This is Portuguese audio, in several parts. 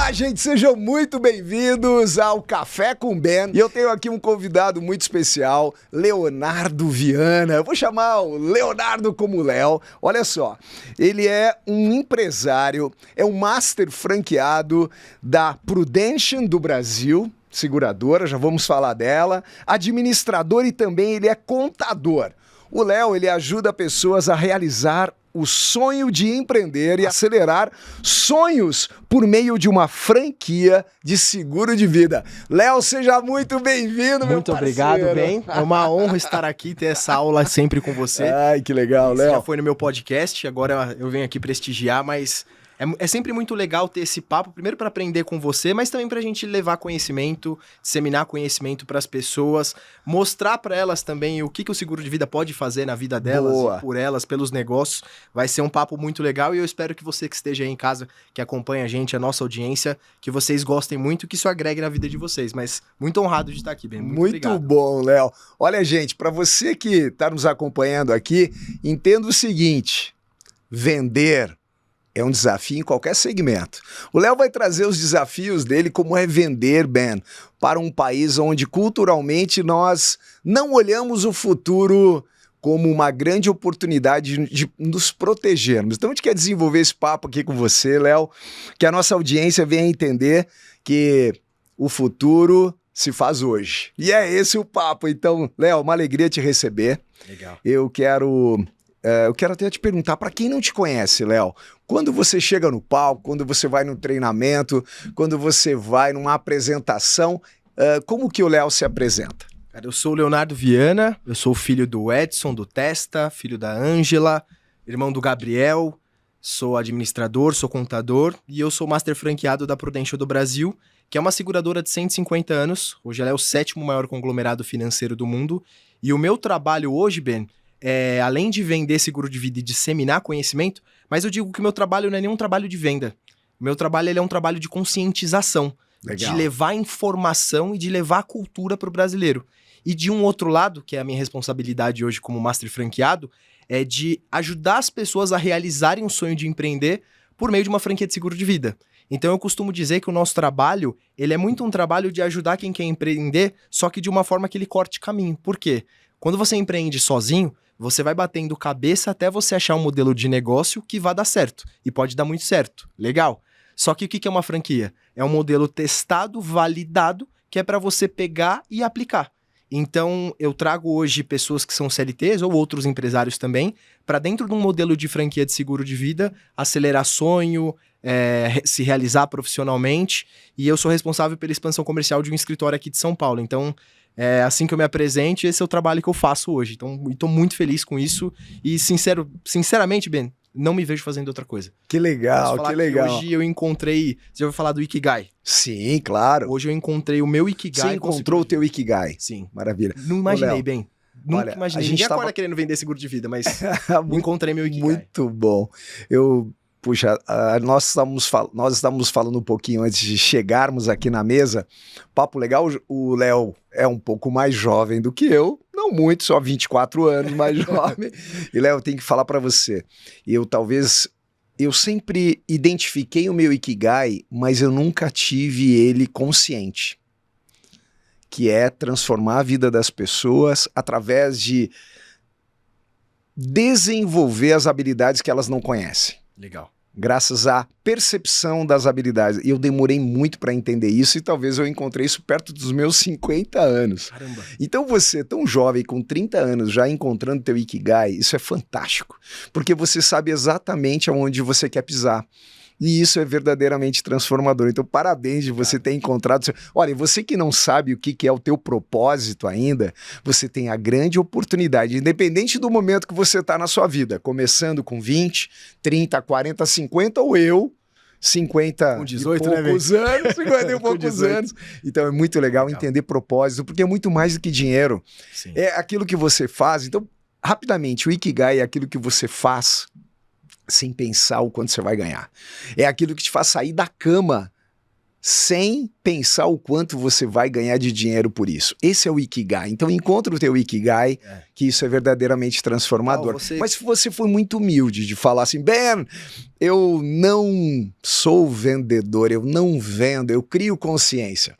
Olá, gente, sejam muito bem-vindos ao Café com Ben. E eu tenho aqui um convidado muito especial, Leonardo Viana. Eu vou chamar o Leonardo como Léo. Olha só, ele é um empresário, é um master franqueado da Prudential do Brasil, seguradora, já vamos falar dela, administrador e também ele é contador. O Léo, ele ajuda pessoas a realizar o sonho de empreender e acelerar sonhos por meio de uma franquia de seguro de vida. Léo, seja muito bem-vindo, meu Muito obrigado, Ben. É uma honra estar aqui e ter essa aula sempre com você. Ai, que legal, Você Léo. já foi no meu podcast, agora eu venho aqui prestigiar, mas é sempre muito legal ter esse papo, primeiro para aprender com você, mas também para a gente levar conhecimento, disseminar conhecimento para as pessoas, mostrar para elas também o que o seguro de vida pode fazer na vida delas, Boa. e por elas, pelos negócios. Vai ser um papo muito legal e eu espero que você que esteja aí em casa, que acompanha a gente, a nossa audiência, que vocês gostem muito, que isso agregue na vida de vocês. Mas muito honrado de estar aqui, Ben. Muito obrigado. Bom, Léo. Olha, gente, para você que está nos acompanhando aqui, entenda o seguinte: vender é um desafio em qualquer segmento. O Léo vai trazer os desafios dele, como é vender, Ben, para um país onde culturalmente nós não olhamos o futuro como uma grande oportunidade de nos protegermos. Então a gente quer desenvolver esse papo aqui com você, Léo, que a nossa audiência venha entender que o futuro se faz hoje. E é esse o papo. Então, Léo, uma alegria te receber. Legal. Eu quero até te perguntar, para quem não te conhece, Léo, quando você chega no palco, quando você vai no treinamento, quando você vai numa apresentação, como que o Léo se apresenta? Cara, eu sou o Leonardo Viana, eu sou filho do Edson, do Testa, filho da Ângela, irmão do Gabriel, sou administrador, sou contador e eu sou master franqueado da Prudential do Brasil, que é uma seguradora de 150 anos, hoje ela é o 7º maior conglomerado financeiro do mundo, e o meu trabalho hoje, Ben, além de vender seguro de vida e disseminar conhecimento, mas eu digo que o meu trabalho não é nenhum trabalho de venda. O meu trabalho ele é um trabalho de conscientização, Legal. de levar informação e de levar a cultura para o brasileiro. E de um outro lado, que é a minha responsabilidade hoje como master franqueado, é de ajudar as pessoas a realizarem o sonho de empreender por meio de uma franquia de seguro de vida. Então eu costumo dizer que o nosso trabalho, ele é muito um trabalho de ajudar quem quer empreender, só que de uma forma que ele corte caminho. Por quê? Quando você empreende sozinho, você vai batendo cabeça até você achar um modelo de negócio que vá dar certo. E pode dar muito certo. Legal. Só que o que é uma franquia? É um modelo testado, validado, que é para você pegar e aplicar. Então, eu trago hoje pessoas que são CLTs ou outros empresários também, para dentro de um modelo de franquia de seguro de vida, acelerar sonho, se realizar profissionalmente. E eu sou responsável pela expansão comercial de um escritório aqui de São Paulo. Então, assim que eu me apresente, esse é o trabalho que eu faço hoje. Então, estou muito feliz com isso. E, sinceramente, Ben, não me vejo fazendo outra coisa. Que legal, que legal. Hoje eu encontrei... Você já ouviu falar do Ikigai? Sim, claro. Hoje eu encontrei o meu Ikigai. Você encontrou o teu Ikigai. Sim. Maravilha. Não imaginei, Léo, Ben. Nunca imaginei. A gente Ninguém acorda querendo vender seguro de vida, mas encontrei meu Ikigai. Muito bom. Puxa, nós estávamos falando um pouquinho antes de chegarmos aqui na mesa. Papo legal, o Léo é um pouco mais jovem do que eu. Não muito, só 24 anos mais jovem. E, Léo, eu tenho que falar para você. Eu sempre identifiquei o meu Ikigai, mas eu nunca tive ele consciente. Que é transformar a vida das pessoas através de desenvolver as habilidades que elas não conhecem. Legal. Graças à percepção das habilidades. E eu demorei muito para entender isso e talvez eu encontrei isso perto dos meus 50 anos. Caramba. Então você, tão jovem, com 30 anos, já encontrando teu Ikigai, isso é fantástico. Porque você sabe exatamente aonde você quer pisar. E isso é verdadeiramente transformador. Então, parabéns de você ter encontrado... Olha, você que não sabe o que é o teu propósito ainda, você tem a grande oportunidade, independente do momento que você está na sua vida, começando com 20, 30, 40, 50, ou eu, 50 com 18, e poucos anos, 50 e poucos anos. Então, é muito legal entender propósito, porque é muito mais do que dinheiro. Sim. É aquilo que você faz. Então, rapidamente, o Ikigai é aquilo que você faz sem pensar o quanto você vai ganhar. É aquilo que te faz sair da cama sem pensar o quanto você vai ganhar de dinheiro por isso. Esse é o Ikigai. Então encontra o teu Ikigai, que isso é verdadeiramente transformador. Mas se você for muito humilde de falar assim, Ben, eu não sou vendedor, eu não vendo, eu crio consciência.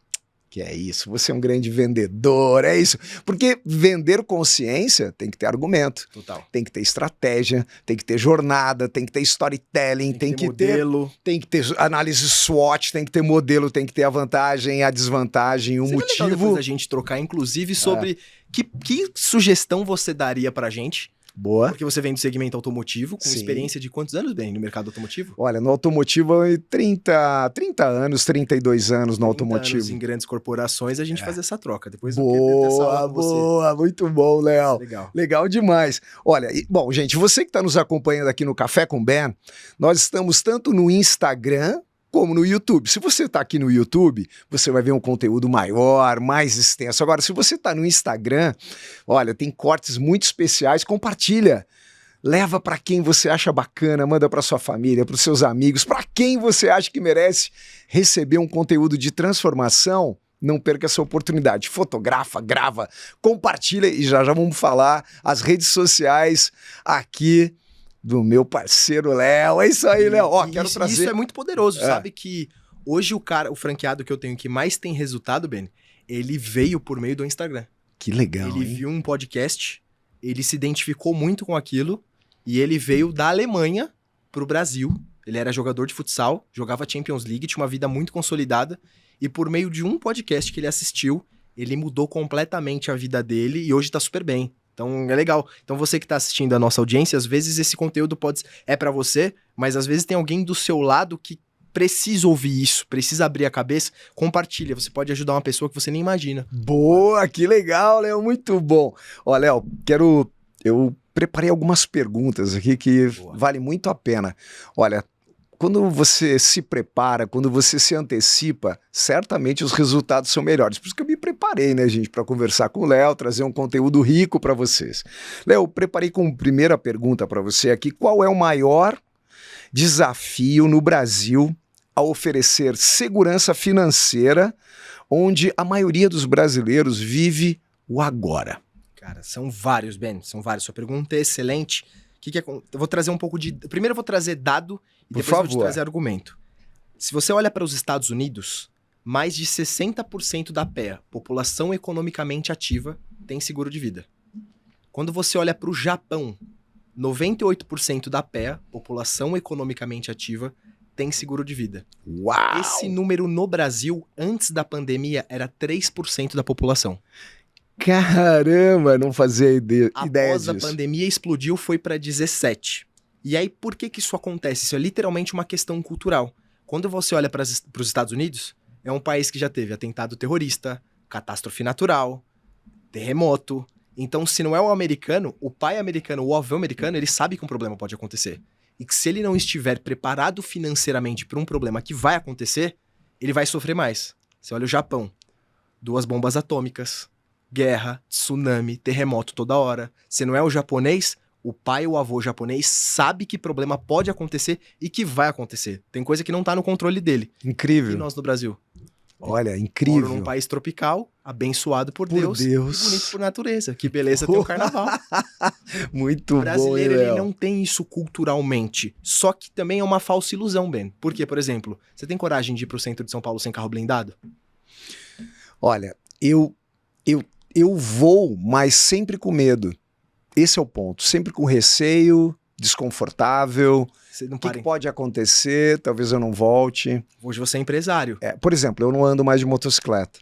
Que é isso, você é um grande vendedor, é isso. Porque vender consciência tem que ter argumento, Total. Tem que ter estratégia, tem que ter jornada, tem que ter storytelling, tem que ter modelo. Tem que ter análise SWOT, tem que ter modelo, tem que ter a vantagem, a desvantagem, o motivo. Legal depois a gente trocar, inclusive, sobre que sugestão você daria pra gente. Boa. Porque você vem do segmento automotivo, com Sim. experiência de quantos anos, Ben, no mercado automotivo? Olha, no automotivo, 30 anos, 32 anos no automotivo. Anos em grandes corporações, a gente faz essa troca. Depois boa, muito bom, Léo. Legal. Legal demais. Olha, bom, gente, você que está nos acompanhando aqui no Café com Ben, nós estamos tanto no Instagram como no YouTube. Se você está aqui no YouTube, você vai ver um conteúdo maior, mais extenso. Agora, se você está no Instagram, olha, tem cortes muito especiais, compartilha. Leva para quem você acha bacana, manda para sua família, para os seus amigos, para quem você acha que merece receber um conteúdo de transformação. Não perca essa oportunidade. Fotografa, grava, compartilha e já vamos falar as redes sociais aqui do meu parceiro Léo. É isso aí, Léo. Ó, quero trazer... Isso é muito poderoso, sabe? Que hoje o franqueado que eu tenho que mais tem resultado, Ben, ele veio por meio do Instagram. Que legal, Ele viu um podcast, ele se identificou muito com aquilo e ele veio da Alemanha pro Brasil. Ele era jogador de futsal, jogava Champions League, tinha uma vida muito consolidada e por meio de um podcast que ele assistiu, ele mudou completamente a vida dele e hoje tá super bem. Então é legal. Então você que tá assistindo a nossa audiência, às vezes esse conteúdo é pra você, mas às vezes tem alguém do seu lado que precisa ouvir isso, precisa abrir a cabeça, compartilha. Você pode ajudar uma pessoa que você nem imagina. Boa, que legal, Léo, muito bom. Ó, Léo, eu preparei algumas perguntas aqui que vale muito a pena. Olha, quando você se prepara, quando você se antecipa, certamente os resultados são melhores. Por isso que eu me preparei, né, gente, para conversar com o Léo, trazer um conteúdo rico para vocês. Léo, preparei como primeira pergunta para você aqui, qual é o maior desafio no Brasil a oferecer segurança financeira, onde a maioria dos brasileiros vive o agora? Cara, são vários, Ben, são vários. Sua pergunta é excelente. Eu vou trazer um pouco de... Primeiro eu vou trazer dado e depois eu vou te trazer argumento. Se você olha para os Estados Unidos, mais de 60% da PEA, população economicamente ativa, tem seguro de vida. Quando você olha para o Japão, 98% da PEA, população economicamente ativa, tem seguro de vida. Uau! Esse número no Brasil, antes da pandemia, era 3% da população. Caramba, não fazia ideia disso. Após a pandemia explodiu, foi para 17%. E aí, por que isso acontece? Isso é literalmente uma questão cultural. Quando você olha para os Estados Unidos, é um país que já teve atentado terrorista, catástrofe natural, terremoto. Então, se não é o americano, o pai americano, o avô americano, ele sabe que um problema pode acontecer. E que se ele não estiver preparado financeiramente para um problema que vai acontecer, ele vai sofrer mais. Você olha o Japão, 2 bombas atômicas, guerra, tsunami, terremoto toda hora. Se não é o japonês, o pai ou o avô japonês sabe que problema pode acontecer e que vai acontecer. Tem coisa que não tá no controle dele. Incrível. E nós no Brasil? Olha, incrível. Moro num país tropical, abençoado por Deus e bonito por natureza. Que beleza ter o carnaval. Muito bom, O brasileiro, hein, ele não tem isso culturalmente. Só que também é uma falsa ilusão, Ben. Porque, por exemplo, você tem coragem de ir pro centro de São Paulo sem carro blindado? Olha, eu vou, mas sempre com medo. Esse é o ponto. Sempre com receio, desconfortável. O que pode acontecer? Talvez eu não volte. Hoje você é empresário. Por exemplo, eu não ando mais de motocicleta.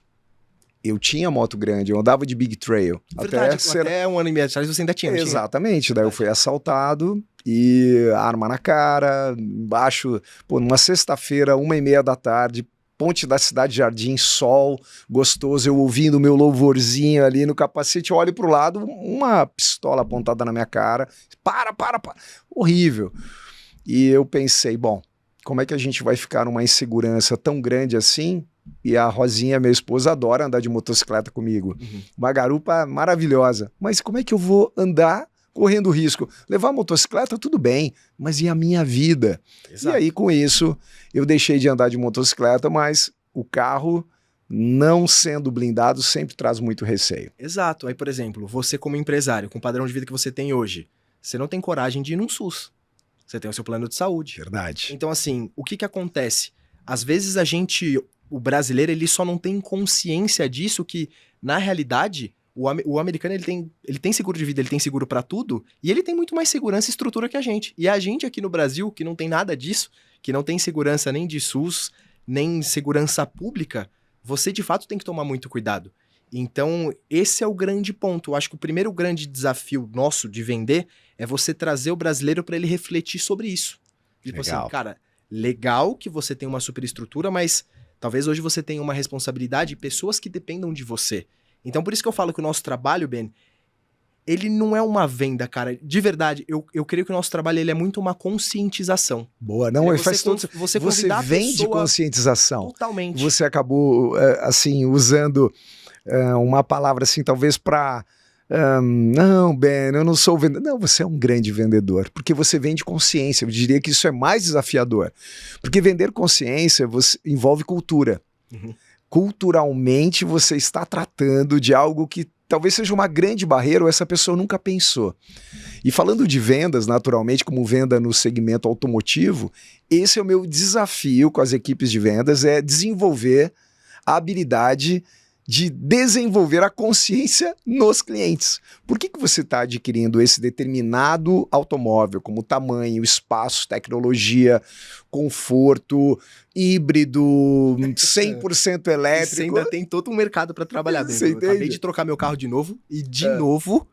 Eu tinha moto grande, eu andava de Big Trail. Verdade, até um ano e meio atrás você ainda tinha, não Exatamente. Tinha? Daí eu fui assaltado e arma na cara, embaixo, numa sexta-feira, 1h30 da tarde, ponte da Cidade Jardim, sol, gostoso, eu ouvindo o meu louvorzinho ali no capacete, eu olho pro lado, uma pistola apontada na minha cara, para. Horrível. E eu pensei, bom, como é que a gente vai ficar numa insegurança tão grande assim? E a Rosinha, minha esposa, adora andar de motocicleta comigo. Uma garupa maravilhosa. Mas como é que eu vou andar correndo risco? Levar a motocicleta, tudo bem, mas e a minha vida? Exato. E aí, com isso, eu deixei de andar de motocicleta, mas o carro, não sendo blindado, sempre traz muito receio. Exato. Aí, por exemplo, você como empresário, com o padrão de vida que você tem hoje, você não tem coragem de ir num SUS. Você tem o seu plano de saúde. Verdade. Então, assim, o que acontece? Às vezes o brasileiro, ele só não tem consciência disso, que, na realidade, o americano, ele tem seguro de vida, ele tem seguro pra tudo, e ele tem muito mais segurança e estrutura que a gente. E a gente aqui no Brasil, que não tem nada disso, que não tem segurança nem de SUS, nem segurança pública, você, de fato, tem que tomar muito cuidado. Então, esse é o grande ponto. Eu acho que o primeiro grande desafio nosso de vender é você trazer o brasileiro para ele refletir sobre isso. Tipo assim, cara, legal que você tem uma superestrutura, mas talvez hoje você tenha uma responsabilidade e pessoas que dependam de você. Então, por isso que eu falo que o nosso trabalho, Ben, ele não é uma venda, cara. De verdade, eu creio que o nosso trabalho ele é muito uma conscientização. Boa, não, faz todo... Você vende conscientização. Totalmente. Você acabou, assim, usando uma palavra, assim, talvez para... não, Ben, eu não sou vendedor. Não, você é um grande vendedor, porque você vende consciência. Eu diria que isso é mais desafiador. Porque vender consciência envolve cultura. Uhum. Culturalmente, você está tratando de algo que talvez seja uma grande barreira ou essa pessoa nunca pensou. E falando de vendas, naturalmente, como venda no segmento automotivo, esse é o meu desafio com as equipes de vendas, é desenvolver a habilidade de desenvolver a consciência nos clientes. Por que você está adquirindo esse determinado automóvel, como tamanho, espaço, tecnologia, conforto, híbrido, 100% elétrico? Você ainda tem todo um mercado para trabalhar dentro. Eu acabei de trocar meu carro de novo e de novo,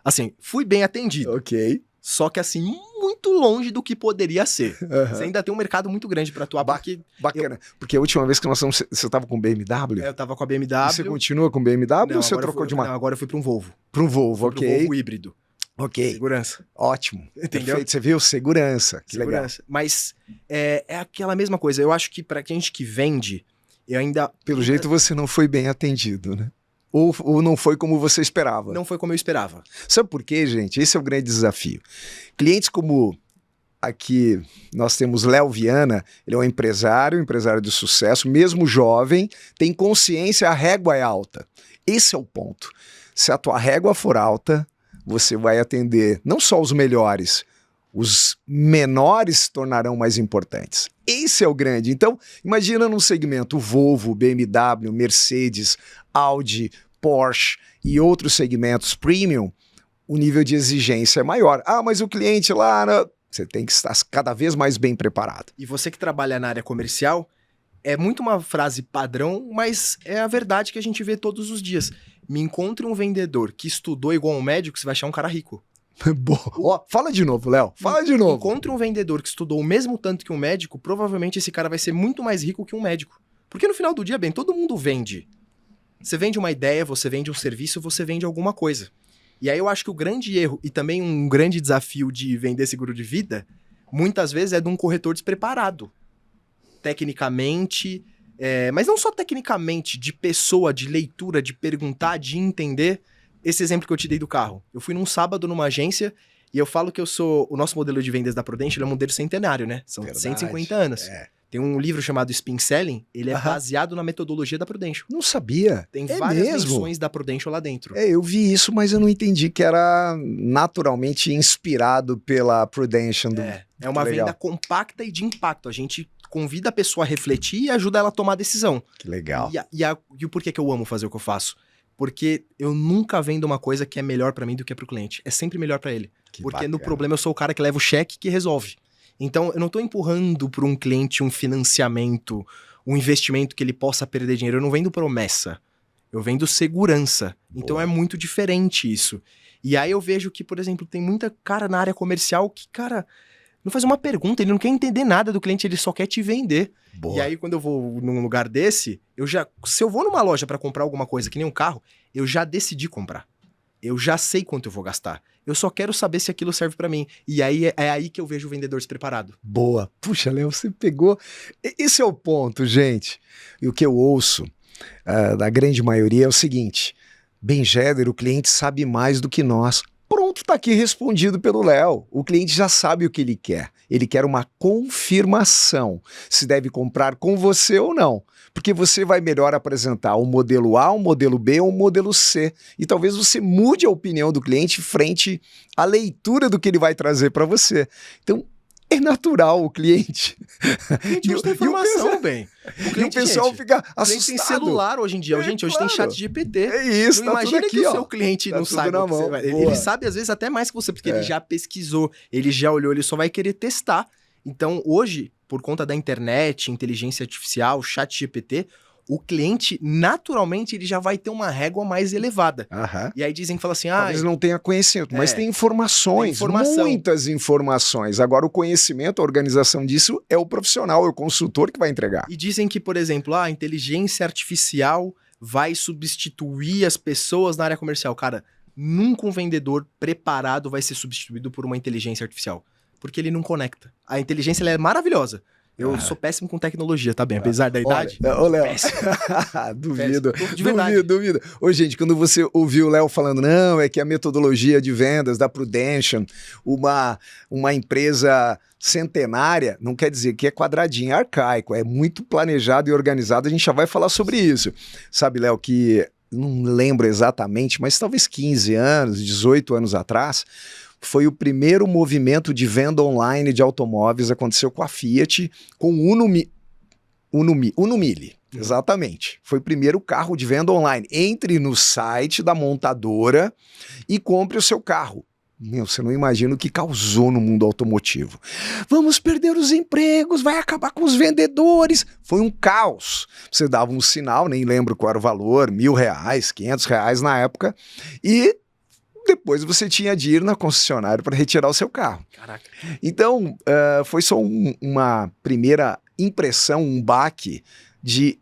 assim, fui bem atendido. Ok. Só que assim, muito longe do que poderia ser. Você ainda tem um mercado muito grande para atuar. Bacana. Porque a última vez que nós fomos, você estava com BMW? Eu estava com a BMW. E você continua com BMW não, ou você trocou de marca? Não, agora eu fui para um Volvo. Para um Volvo, ok. Para um Volvo híbrido. Ok. Segurança. Ótimo. Entendeu? Perfeito. Você viu? Segurança. Que Segurança. Legal. Mas é aquela mesma coisa. Eu acho que para gente que vende, eu ainda... Pelo jeito você não foi bem atendido, né? Ou não foi como você esperava? Não foi como eu esperava. Sabe por quê, gente? Esse é o grande desafio. Clientes como aqui nós temos Léo Viana, ele é um empresário de sucesso, mesmo jovem, tem consciência, a régua é alta. Esse é o ponto. Se a tua régua for alta, você vai atender não só os melhores, os menores se tornarão mais importantes. Esse é o grande. Então, imagina num segmento Volvo, BMW, Mercedes, Audi, Porsche e outros segmentos premium, o nível de exigência é maior. Ah, mas o cliente lá... Você tem que estar cada vez mais bem preparado. E você que trabalha na área comercial, é muito uma frase padrão, mas é a verdade que a gente vê todos os dias. Me encontre um vendedor que estudou igual um médico, você vai achar um cara rico. Ó, fala de novo, Léo. Fala de novo. Encontre um vendedor que estudou o mesmo tanto que um médico, provavelmente esse cara vai ser muito mais rico que um médico. Porque no final do dia, bem, todo mundo vende. Você vende uma ideia, você vende um serviço, você vende alguma coisa. E aí eu acho que o grande erro e também um grande desafio de vender seguro de vida, muitas vezes é de um corretor despreparado. Tecnicamente, mas não só tecnicamente, de pessoa, de leitura, de perguntar, de entender. Esse exemplo que eu te dei do carro. Eu fui num sábado numa agência e eu falo que o nosso modelo de vendas da Prudential é um modelo centenário, né? São Verdade. 150 anos. Tem um livro chamado Spin Selling, ele é baseado na metodologia da Prudential. Não sabia. Tem várias menções da Prudential lá dentro. Eu vi isso, mas eu não entendi que era naturalmente inspirado pela Prudential. É uma venda compacta e de impacto. A gente convida a pessoa a refletir e ajuda ela a tomar a decisão. Que legal. E o porquê que eu amo fazer o que eu faço? Porque eu nunca vendo uma coisa que é melhor pra mim do que pro cliente. É sempre melhor pra ele. Porque no problema eu sou o cara que leva o cheque que resolve. Então, eu não tô empurrando para um cliente um financiamento, um investimento que ele possa perder dinheiro. Eu não vendo promessa. Eu vendo segurança. Boa. Então, é muito diferente isso. E aí eu vejo que, por exemplo, tem muita cara na área comercial que, cara, não faz uma pergunta, ele não quer entender nada do cliente, ele só quer te vender. Boa. E aí, quando eu vou num lugar desse, se eu vou numa loja para comprar alguma coisa, que nem um carro, eu já decidi comprar. Eu já sei quanto eu vou gastar. Eu só quero saber se aquilo serve pra mim. E aí é aí que eu vejo o vendedor despreparado. Boa. Puxa, Léo, você pegou... Esse é o ponto, gente. E o que eu ouço da grande maioria é o seguinte. Bem, Géder, o cliente sabe mais do que nós. Pronto, tá aqui respondido pelo Léo. O cliente já sabe o que ele quer. Ele quer uma confirmação se deve comprar com você ou não. Porque você vai melhor apresentar o modelo A, o modelo B ou o modelo C. E talvez você mude a opinião do cliente frente à leitura do que ele vai trazer para você. Então, é natural o cliente. O cliente hoje tem informação, bem. E o pessoal fica assustado. O cliente tem celular hoje em dia. Gente, hoje tem chat GPT. É isso, não tá imagina tudo aqui, que ó. o seu cliente Tá não tudo saiba na o que você mão. vai... Boa. Ele sabe, às vezes, até mais que você, porque ele já pesquisou, ele já olhou, ele só vai querer testar. Então, hoje, por conta da internet, inteligência artificial, chat GPT, o cliente, naturalmente, ele já vai ter uma régua mais elevada. Aham. E aí dizem que fala assim, Talvez não tenha conhecimento, mas tem informações, tem informação. muitas informações. Agora, o conhecimento, a organização disso é o profissional, é o consultor que vai entregar. E dizem que, por exemplo, a inteligência artificial vai substituir as pessoas na área comercial. Cara, nunca um vendedor preparado vai ser substituído por uma inteligência artificial. Porque ele não conecta. A inteligência ela é maravilhosa. Eu sou péssimo com tecnologia, tá bem? Apesar da idade. Ô, Léo, péssimo. duvido. De verdade. Duvido. Ô, gente, quando você ouviu o Léo falando, não, é que a metodologia de vendas da Prudential, uma empresa centenária, não quer dizer que é quadradinho, é arcaico, é muito planejado e organizado, a gente já vai falar sobre isso. Sabe, Léo, que não lembro exatamente, mas talvez 15 anos, 18 anos atrás, foi o primeiro movimento de venda online de automóveis, aconteceu com a Fiat, com o Uno Mille. Exatamente. Foi o primeiro carro de venda online. Entre no site da montadora e compre o seu carro. Meu, você não imagina o que causou no mundo automotivo. Vamos perder os empregos, vai acabar com os vendedores. Foi um caos. Você dava um sinal, nem lembro qual era o valor, R$1.000, R$500 na época, e depois você tinha de ir na concessionária para retirar o seu carro. Caraca. Então, foi só uma primeira impressão, um baque de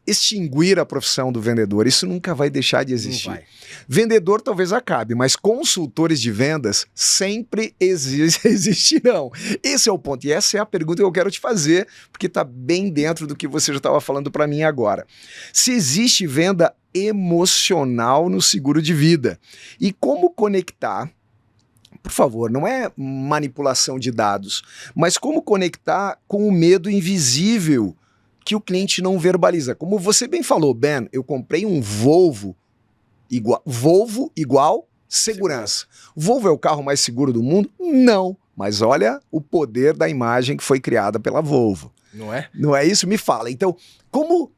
extinguir a profissão do vendedor. Isso nunca vai deixar de existir. Não vai. Vendedor talvez acabe, mas consultores de vendas sempre existirão. Esse é o ponto. E essa é a pergunta que eu quero te fazer, porque está bem dentro do que você já estava falando para mim agora. Se existe venda emocional no seguro de vida e como conectar, por favor, não é manipulação de dados, mas como conectar com o medo invisível que o cliente não verbaliza. Como você bem falou, Ben, eu comprei um Volvo igual segurança. Volvo é o carro mais seguro do mundo? Não, mas olha o poder da imagem que foi criada pela Volvo. Não é? Não é isso? Me fala. Então, como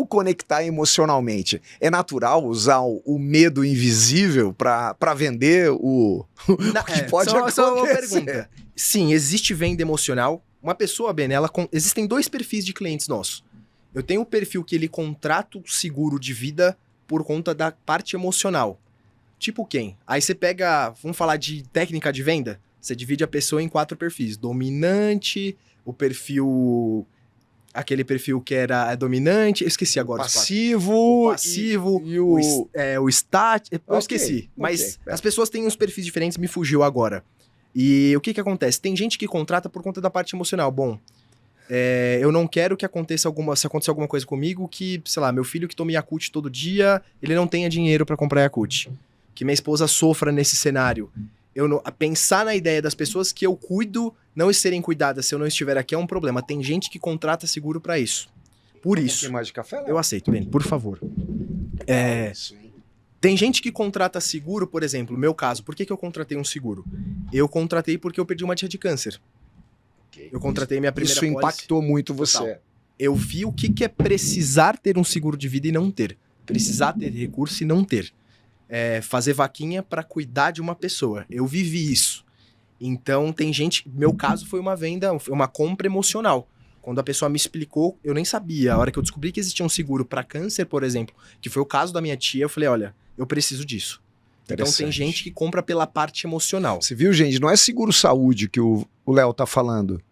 conectar emocionalmente? É natural usar o medo invisível para vender o que pode acontecer? Só uma pergunta. Sim, existe venda emocional. Uma pessoa, Ben, existem dois perfis de clientes nossos. Eu tenho o perfil que ele contrata o seguro de vida por conta da parte emocional. Tipo quem? Aí você pega, vamos falar de técnica de venda? Você divide a pessoa em 4 perfis. Dominante, o perfil... Aquele perfil que era dominante, eu esqueci agora. Passivo. E o stat, eu esqueci. Mas as pessoas têm uns perfis diferentes, me fugiu agora. E o que acontece? Tem gente que contrata por conta da parte emocional. Bom, eu não quero que se acontecer alguma coisa comigo, que, sei lá, meu filho que tome Yakult todo dia, ele não tenha dinheiro para comprar Yakult. Que minha esposa sofra nesse cenário. Pensar na ideia das pessoas que eu cuido não serem cuidadas se eu não estiver aqui é um problema. Tem gente que contrata seguro para isso. Por isso. Tem mais de café, né? Eu aceito, Ben, por favor. Tem gente que contrata seguro, por exemplo, no meu caso. Por que eu contratei um seguro? Eu contratei porque eu perdi uma tia de câncer. Eu contratei minha primeira Isso impactou muito você. Total. Eu vi o que é precisar ter um seguro de vida e não ter. Precisar ter recurso e não ter. Fazer vaquinha para cuidar de uma pessoa. Eu vivi isso. Então tem gente... Meu caso foi uma venda, foi uma compra emocional. Quando a pessoa me explicou, eu nem sabia. A hora que eu descobri que existia um seguro para câncer, por exemplo, que foi o caso da minha tia, eu falei, olha, eu preciso disso. Então tem gente que compra pela parte emocional. Você viu, gente? Não é seguro saúde que o Léo tá falando.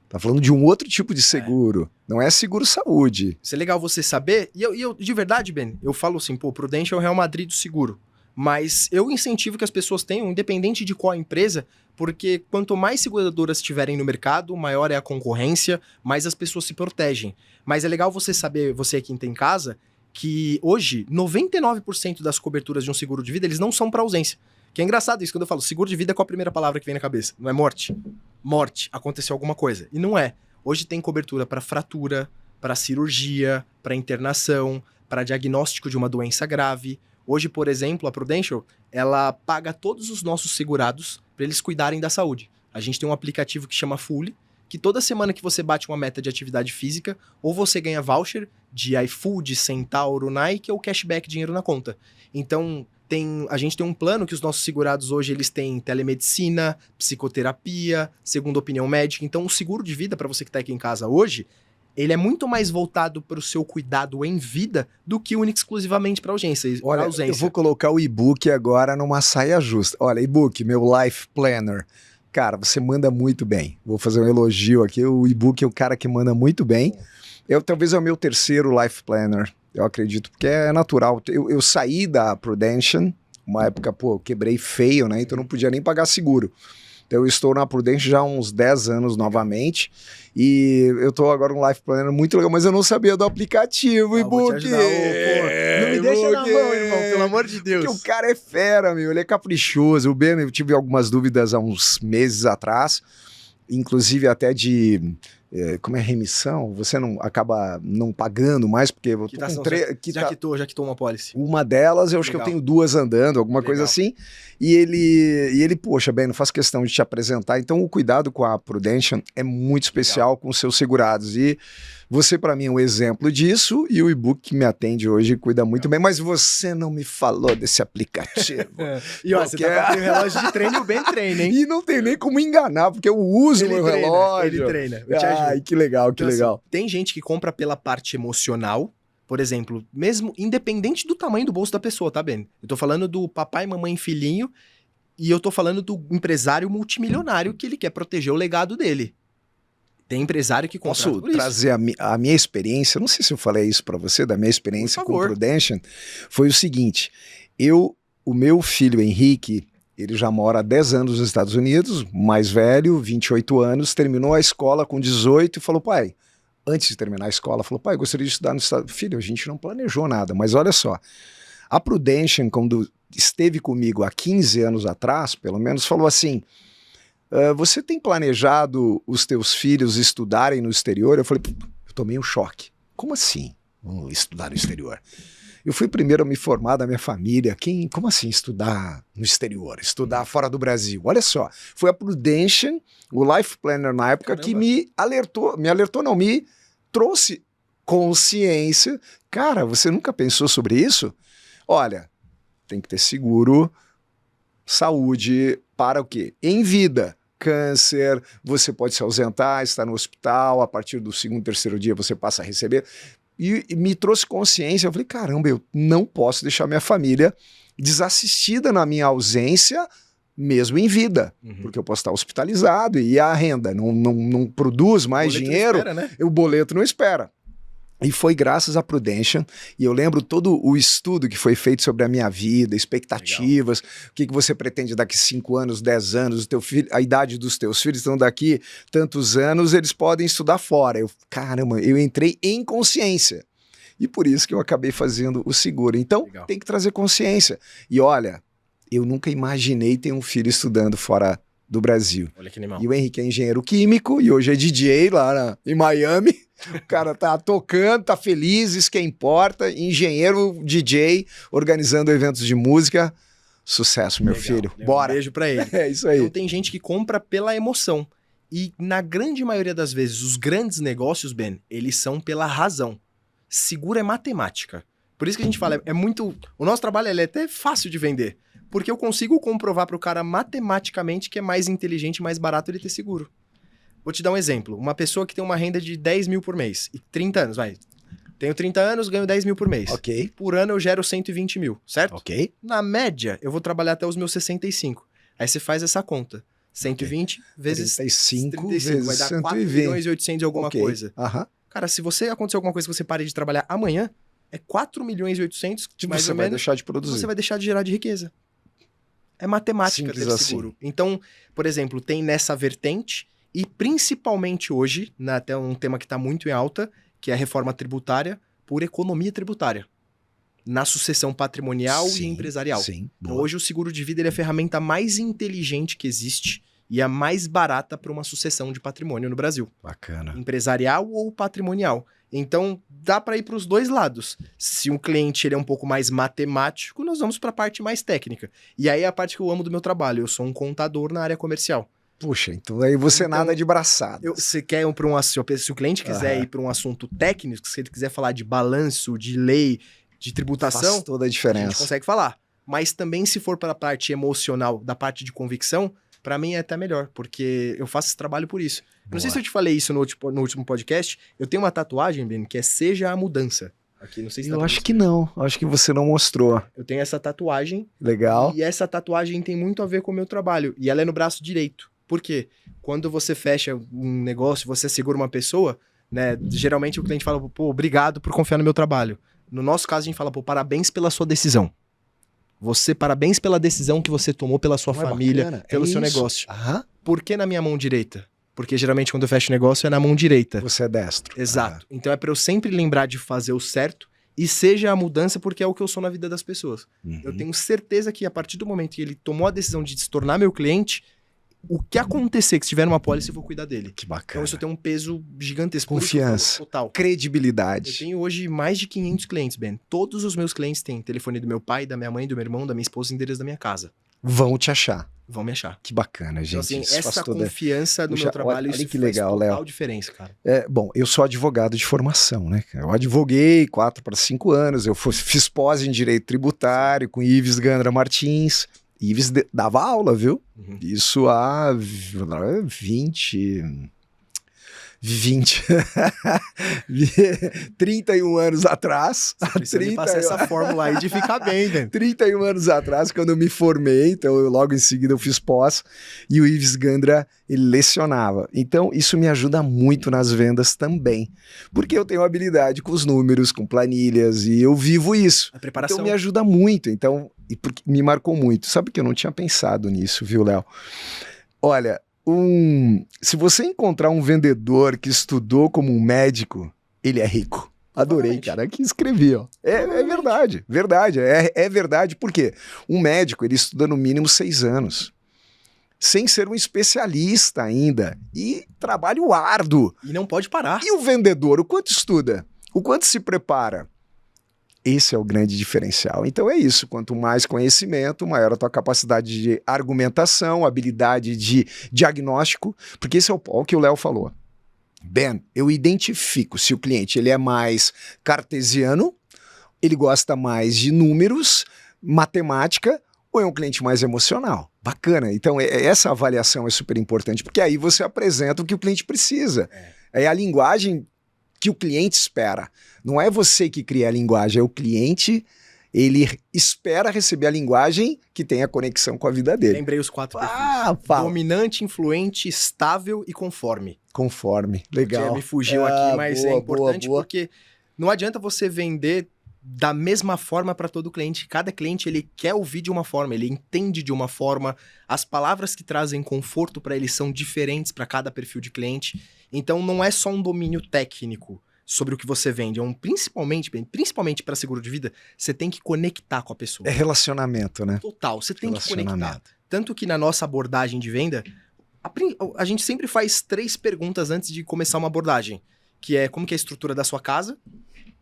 Tá falando de um outro tipo de seguro. Não é seguro saúde. Isso é legal você saber. E eu de verdade, Ben, eu falo assim, pô, Prudential é o Real Madrid do seguro. Mas eu incentivo que as pessoas tenham, independente de qual empresa, porque quanto mais seguradoras estiverem no mercado, maior é a concorrência, mais as pessoas se protegem. Mas é legal você saber, você aqui tem em casa, que hoje 99% das coberturas de um seguro de vida, eles não são para ausência. Que é engraçado isso, quando eu falo seguro de vida, qual a primeira palavra que vem na cabeça? Não é morte? Morte, aconteceu alguma coisa. E não é. Hoje tem cobertura para fratura, para cirurgia, para internação, para diagnóstico de uma doença grave. Hoje, por exemplo, a Prudential, ela paga todos os nossos segurados para eles cuidarem da saúde. A gente tem um aplicativo que chama Fully, que toda semana que você bate uma meta de atividade física, ou você ganha voucher de iFood, Centauro, Nike, ou cashback, dinheiro na conta. Então, a gente tem um plano que os nossos segurados hoje, eles têm telemedicina, psicoterapia, segunda opinião médica. Então, o seguro de vida, para você que está aqui em casa hoje, ele é muito mais voltado para o seu cuidado em vida do que único exclusivamente para ausência. Olha, eu vou colocar o e-book agora numa saia justa. Olha, e-book, meu Life Planner. Cara, você manda muito bem. Vou fazer um elogio aqui. O e-book é o cara que manda muito bem. Talvez é o meu terceiro Life Planner, eu acredito, porque é natural. Eu saí da Prudential, uma época, pô, eu quebrei feio, né? Então eu não podia nem pagar seguro. Então eu estou na Prudential já há uns 10 anos novamente. E eu estou agora um Life Planner muito legal, mas eu não sabia do aplicativo, e-book. Não me deixa na mão, irmão, pelo amor de Deus. Porque o cara é fera, meu, ele é caprichoso. O Ben, eu tive algumas dúvidas há uns meses atrás, inclusive até de... como é remissão? Você não acaba não pagando mais, porque eu tô com já quitou uma pólice. Uma delas, eu acho que eu tenho 2 andando, alguma coisa assim. E ele, poxa, bem, não faço questão de te apresentar. Então, o cuidado com a Prudential é muito especial com os seus segurados. E você, para mim, é um exemplo disso. E o e-book que me atende hoje cuida muito bem. Mas você não me falou desse aplicativo. E ó, você tá com o relógio de treino e o Ben treina, hein? E não tem nem como enganar, porque eu uso meu relógio. Ele treina. Ai, que legal, que legal. Assim, tem gente que compra pela parte emocional, por exemplo, mesmo independente do tamanho do bolso da pessoa, tá, Ben? Eu tô falando do papai, mamãe, filhinho, e eu tô falando do empresário multimilionário que ele quer proteger o legado dele. Tem empresário que compra. Posso trazer a minha experiência? Não sei se eu falei isso pra você, da minha experiência com o Prudential. Foi o seguinte, o meu filho Henrique, ele já mora há 10 anos nos Estados Unidos, mais velho, 28 anos, terminou a escola com 18 e falou, pai, antes de terminar a escola, falou, pai, gostaria de estudar nos Estados Unidos. Filho, a gente não planejou nada, mas olha só, a Prudential, quando esteve comigo há 15 anos atrás, pelo menos, falou assim, você tem planejado os teus filhos estudarem no exterior? Eu falei, eu tomei um choque. Como assim? Vamos estudar no exterior? Eu fui primeiro a me formar da minha família. Como assim estudar no exterior? Estudar fora do Brasil? Olha só, foi a Prudential, o Life Planner na época, que me trouxe consciência. Cara, você nunca pensou sobre isso? Olha, tem que ter seguro, saúde, para o quê? Em vida. Câncer, você pode se ausentar, estar no hospital, a partir do 2º, 3º dia você passa a receber. E me trouxe consciência, eu falei, caramba, eu não posso deixar minha família desassistida na minha ausência, mesmo em vida, porque eu posso estar hospitalizado e a renda não produz mais dinheiro, espera, né? O boleto não espera. E foi graças à Prudential, e eu lembro todo o estudo que foi feito sobre a minha vida, expectativas, o que você pretende daqui 5 anos, 10 anos, o teu filho, a idade dos teus filhos, então daqui tantos anos eles podem estudar fora. Caramba, eu entrei em consciência. E por isso que eu acabei fazendo o seguro. Então, tem que trazer consciência. E olha, eu nunca imaginei ter um filho estudando fora do Brasil. Olha que animal. E o Henrique é engenheiro químico e hoje é DJ lá em Miami. O cara tá tocando, tá feliz, isso que importa. Engenheiro, DJ, organizando eventos de música. Sucesso, meu filho. Bora. Um beijo pra ele. É isso aí. Então tem gente que compra pela emoção. E na grande maioria das vezes, os grandes negócios, Ben, eles são pela razão. Seguro é matemática. Por isso que a gente fala, é muito... O nosso trabalho é até fácil de vender. Porque eu consigo comprovar pro cara matematicamente que é mais inteligente e mais barato ele ter seguro. Vou te dar um exemplo. Uma pessoa que tem uma renda de 10 mil por mês. E 30 anos, vai. Tenho 30 anos, ganho 10 mil por mês. Ok. Por ano eu gero 120 mil, certo? Ok. Na média, eu vou trabalhar até os meus 65. Aí você faz essa conta. 120 vezes 35 vezes vai dar 4 milhões e 800 e alguma coisa. Cara, se você acontecer alguma coisa que você pare de trabalhar amanhã, é 4 milhões e 800, mais você ou vai menos, deixar de produzir. você vai deixar de gerar de riqueza. É matemática ter seguro. Então, por exemplo, tem nessa vertente e principalmente hoje, até um tema que está muito em alta, que é a reforma tributária por economia tributária. Na sucessão patrimonial e empresarial. Sim, então, hoje o seguro de vida ele é a ferramenta mais inteligente que existe e a mais barata para uma sucessão de patrimônio no Brasil. Bacana. Empresarial ou patrimonial. Então, dá para ir para os dois lados. Se um cliente ele é um pouco mais matemático, nós vamos para a parte mais técnica. E aí é a parte que eu amo do meu trabalho. Eu sou um contador na área comercial. Puxa, então aí você nada de braçada. Se quer se o cliente quiser ir para um assunto técnico, se ele quiser falar de balanço, de lei, de tributação, faz toda a a gente diferença. consegue falar. Mas também se for para a parte emocional, da parte de convicção, para mim é até melhor, porque eu faço esse trabalho por isso. Não sei se eu te falei isso no último podcast, eu tenho uma tatuagem, Ben, que é Seja a Mudança. Aqui, não sei se Eu acho que não, acho que você não mostrou. Eu tenho essa tatuagem. Legal. E essa tatuagem tem muito a ver com o meu trabalho. E ela é no braço direito. Por quê? Quando você fecha um negócio, você segura uma pessoa, né? Geralmente o cliente fala, pô, obrigado por confiar no meu trabalho. No nosso caso, a gente fala, pô, parabéns pela sua decisão. Parabéns pela decisão que você tomou pela sua família, bacana. pelo seu isso. negócio. Aham. Por que na minha mão direita? Porque geralmente quando eu fecho o negócio é na mão direita. Você é destro. Exato. Então é pra eu sempre lembrar de fazer o certo e seja a mudança porque é o que eu sou na vida das pessoas. Uhum. Eu tenho certeza que a partir do momento que ele tomou a decisão de se tornar meu cliente, o que acontecer que se tiver numa pólice, eu vou cuidar dele. Que Então bacana. isso tem um peso gigantesco. Por isso que eu Confiança. falo, total. Eu Credibilidade. tenho hoje mais de 500 clientes, Ben. Todos os meus clientes têm telefone do meu pai, da minha mãe, do meu irmão, da minha esposa, endereço da minha casa. Vão te achar. Vão me achar. Que bacana, gente. Então, assim, Isso faz essa toda... confiança no Puxa, meu trabalho, olha isso que faz legal, total Léo. diferença, cara. Bom, eu sou advogado de formação, né? Eu advoguei 4 para 5 anos, eu fiz pós em Direito Tributário com Ives Gandra Martins. Ives dava aula, viu? Uhum. Isso há 31 anos atrás. Você precisa me passar essa fórmula aí de ficar bem, velho. 31 anos atrás, quando eu me formei, então logo em seguida eu fiz pós, e o Ives Gandra, ele lecionava. Então isso me ajuda muito nas vendas também, porque eu tenho habilidade com os números, com planilhas, e eu vivo isso. A preparação. Então me ajuda muito, então, e porque me marcou muito. Sabe que eu não tinha pensado nisso, viu, Léo? Olha, se você encontrar um vendedor que estudou como um médico, ele é rico. Adorei, cara, que escrevi, ó. É verdade, verdade, é verdade, porque um médico, ele estuda no mínimo 6 anos, sem ser um especialista ainda, e trabalho árduo. E não pode parar. E o vendedor, o quanto estuda? O quanto se prepara? Esse é o grande diferencial. Então é isso, quanto mais conhecimento, maior a tua capacidade de argumentação, habilidade de diagnóstico, porque esse é o que o Léo falou. Ben, eu identifico se o cliente ele é mais cartesiano, ele gosta mais de números, matemática, ou é um cliente mais emocional. Bacana. Então essa avaliação é super importante, porque aí você apresenta o que o cliente precisa. É a linguagem que o cliente espera. Não é você que cria a linguagem, é o cliente, ele espera receber a linguagem que tenha conexão com a vida dele. Lembrei os 4 perfis. Fala. Dominante, influente, estável e conforme. Conforme, legal. Me fugiu aqui, mas boa, é importante boa. porque não adianta você vender da mesma forma para todo cliente. Cada cliente ele quer ouvir de uma forma, ele entende de uma forma. As palavras que trazem conforto para ele são diferentes para cada perfil de cliente. Então não é só um domínio técnico sobre o que você vende, principalmente para seguro de vida, você tem que conectar com a pessoa. É relacionamento, né? Total, você tem que conectar. Tanto que na nossa abordagem de venda, a gente sempre faz 3 perguntas antes de começar uma abordagem, que é como que é a estrutura da sua casa,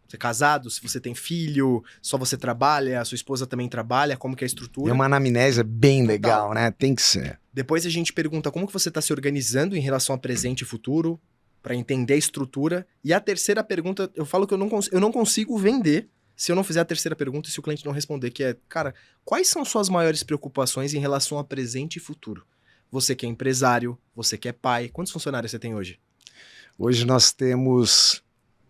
você é casado, se você tem filho, só você trabalha, a sua esposa também trabalha, como que é a estrutura. É uma anamnese bem legal, né? Tem que ser. Depois a gente pergunta como que você está se organizando em relação a presente e futuro, para entender a estrutura. E a terceira pergunta, eu falo que eu não consigo vender se eu não fizer a terceira pergunta e se o cliente não responder, que é, cara, quais são suas maiores preocupações em relação a presente e futuro? Você que é empresário, você que é pai, quantos funcionários você tem hoje? Hoje nós temos,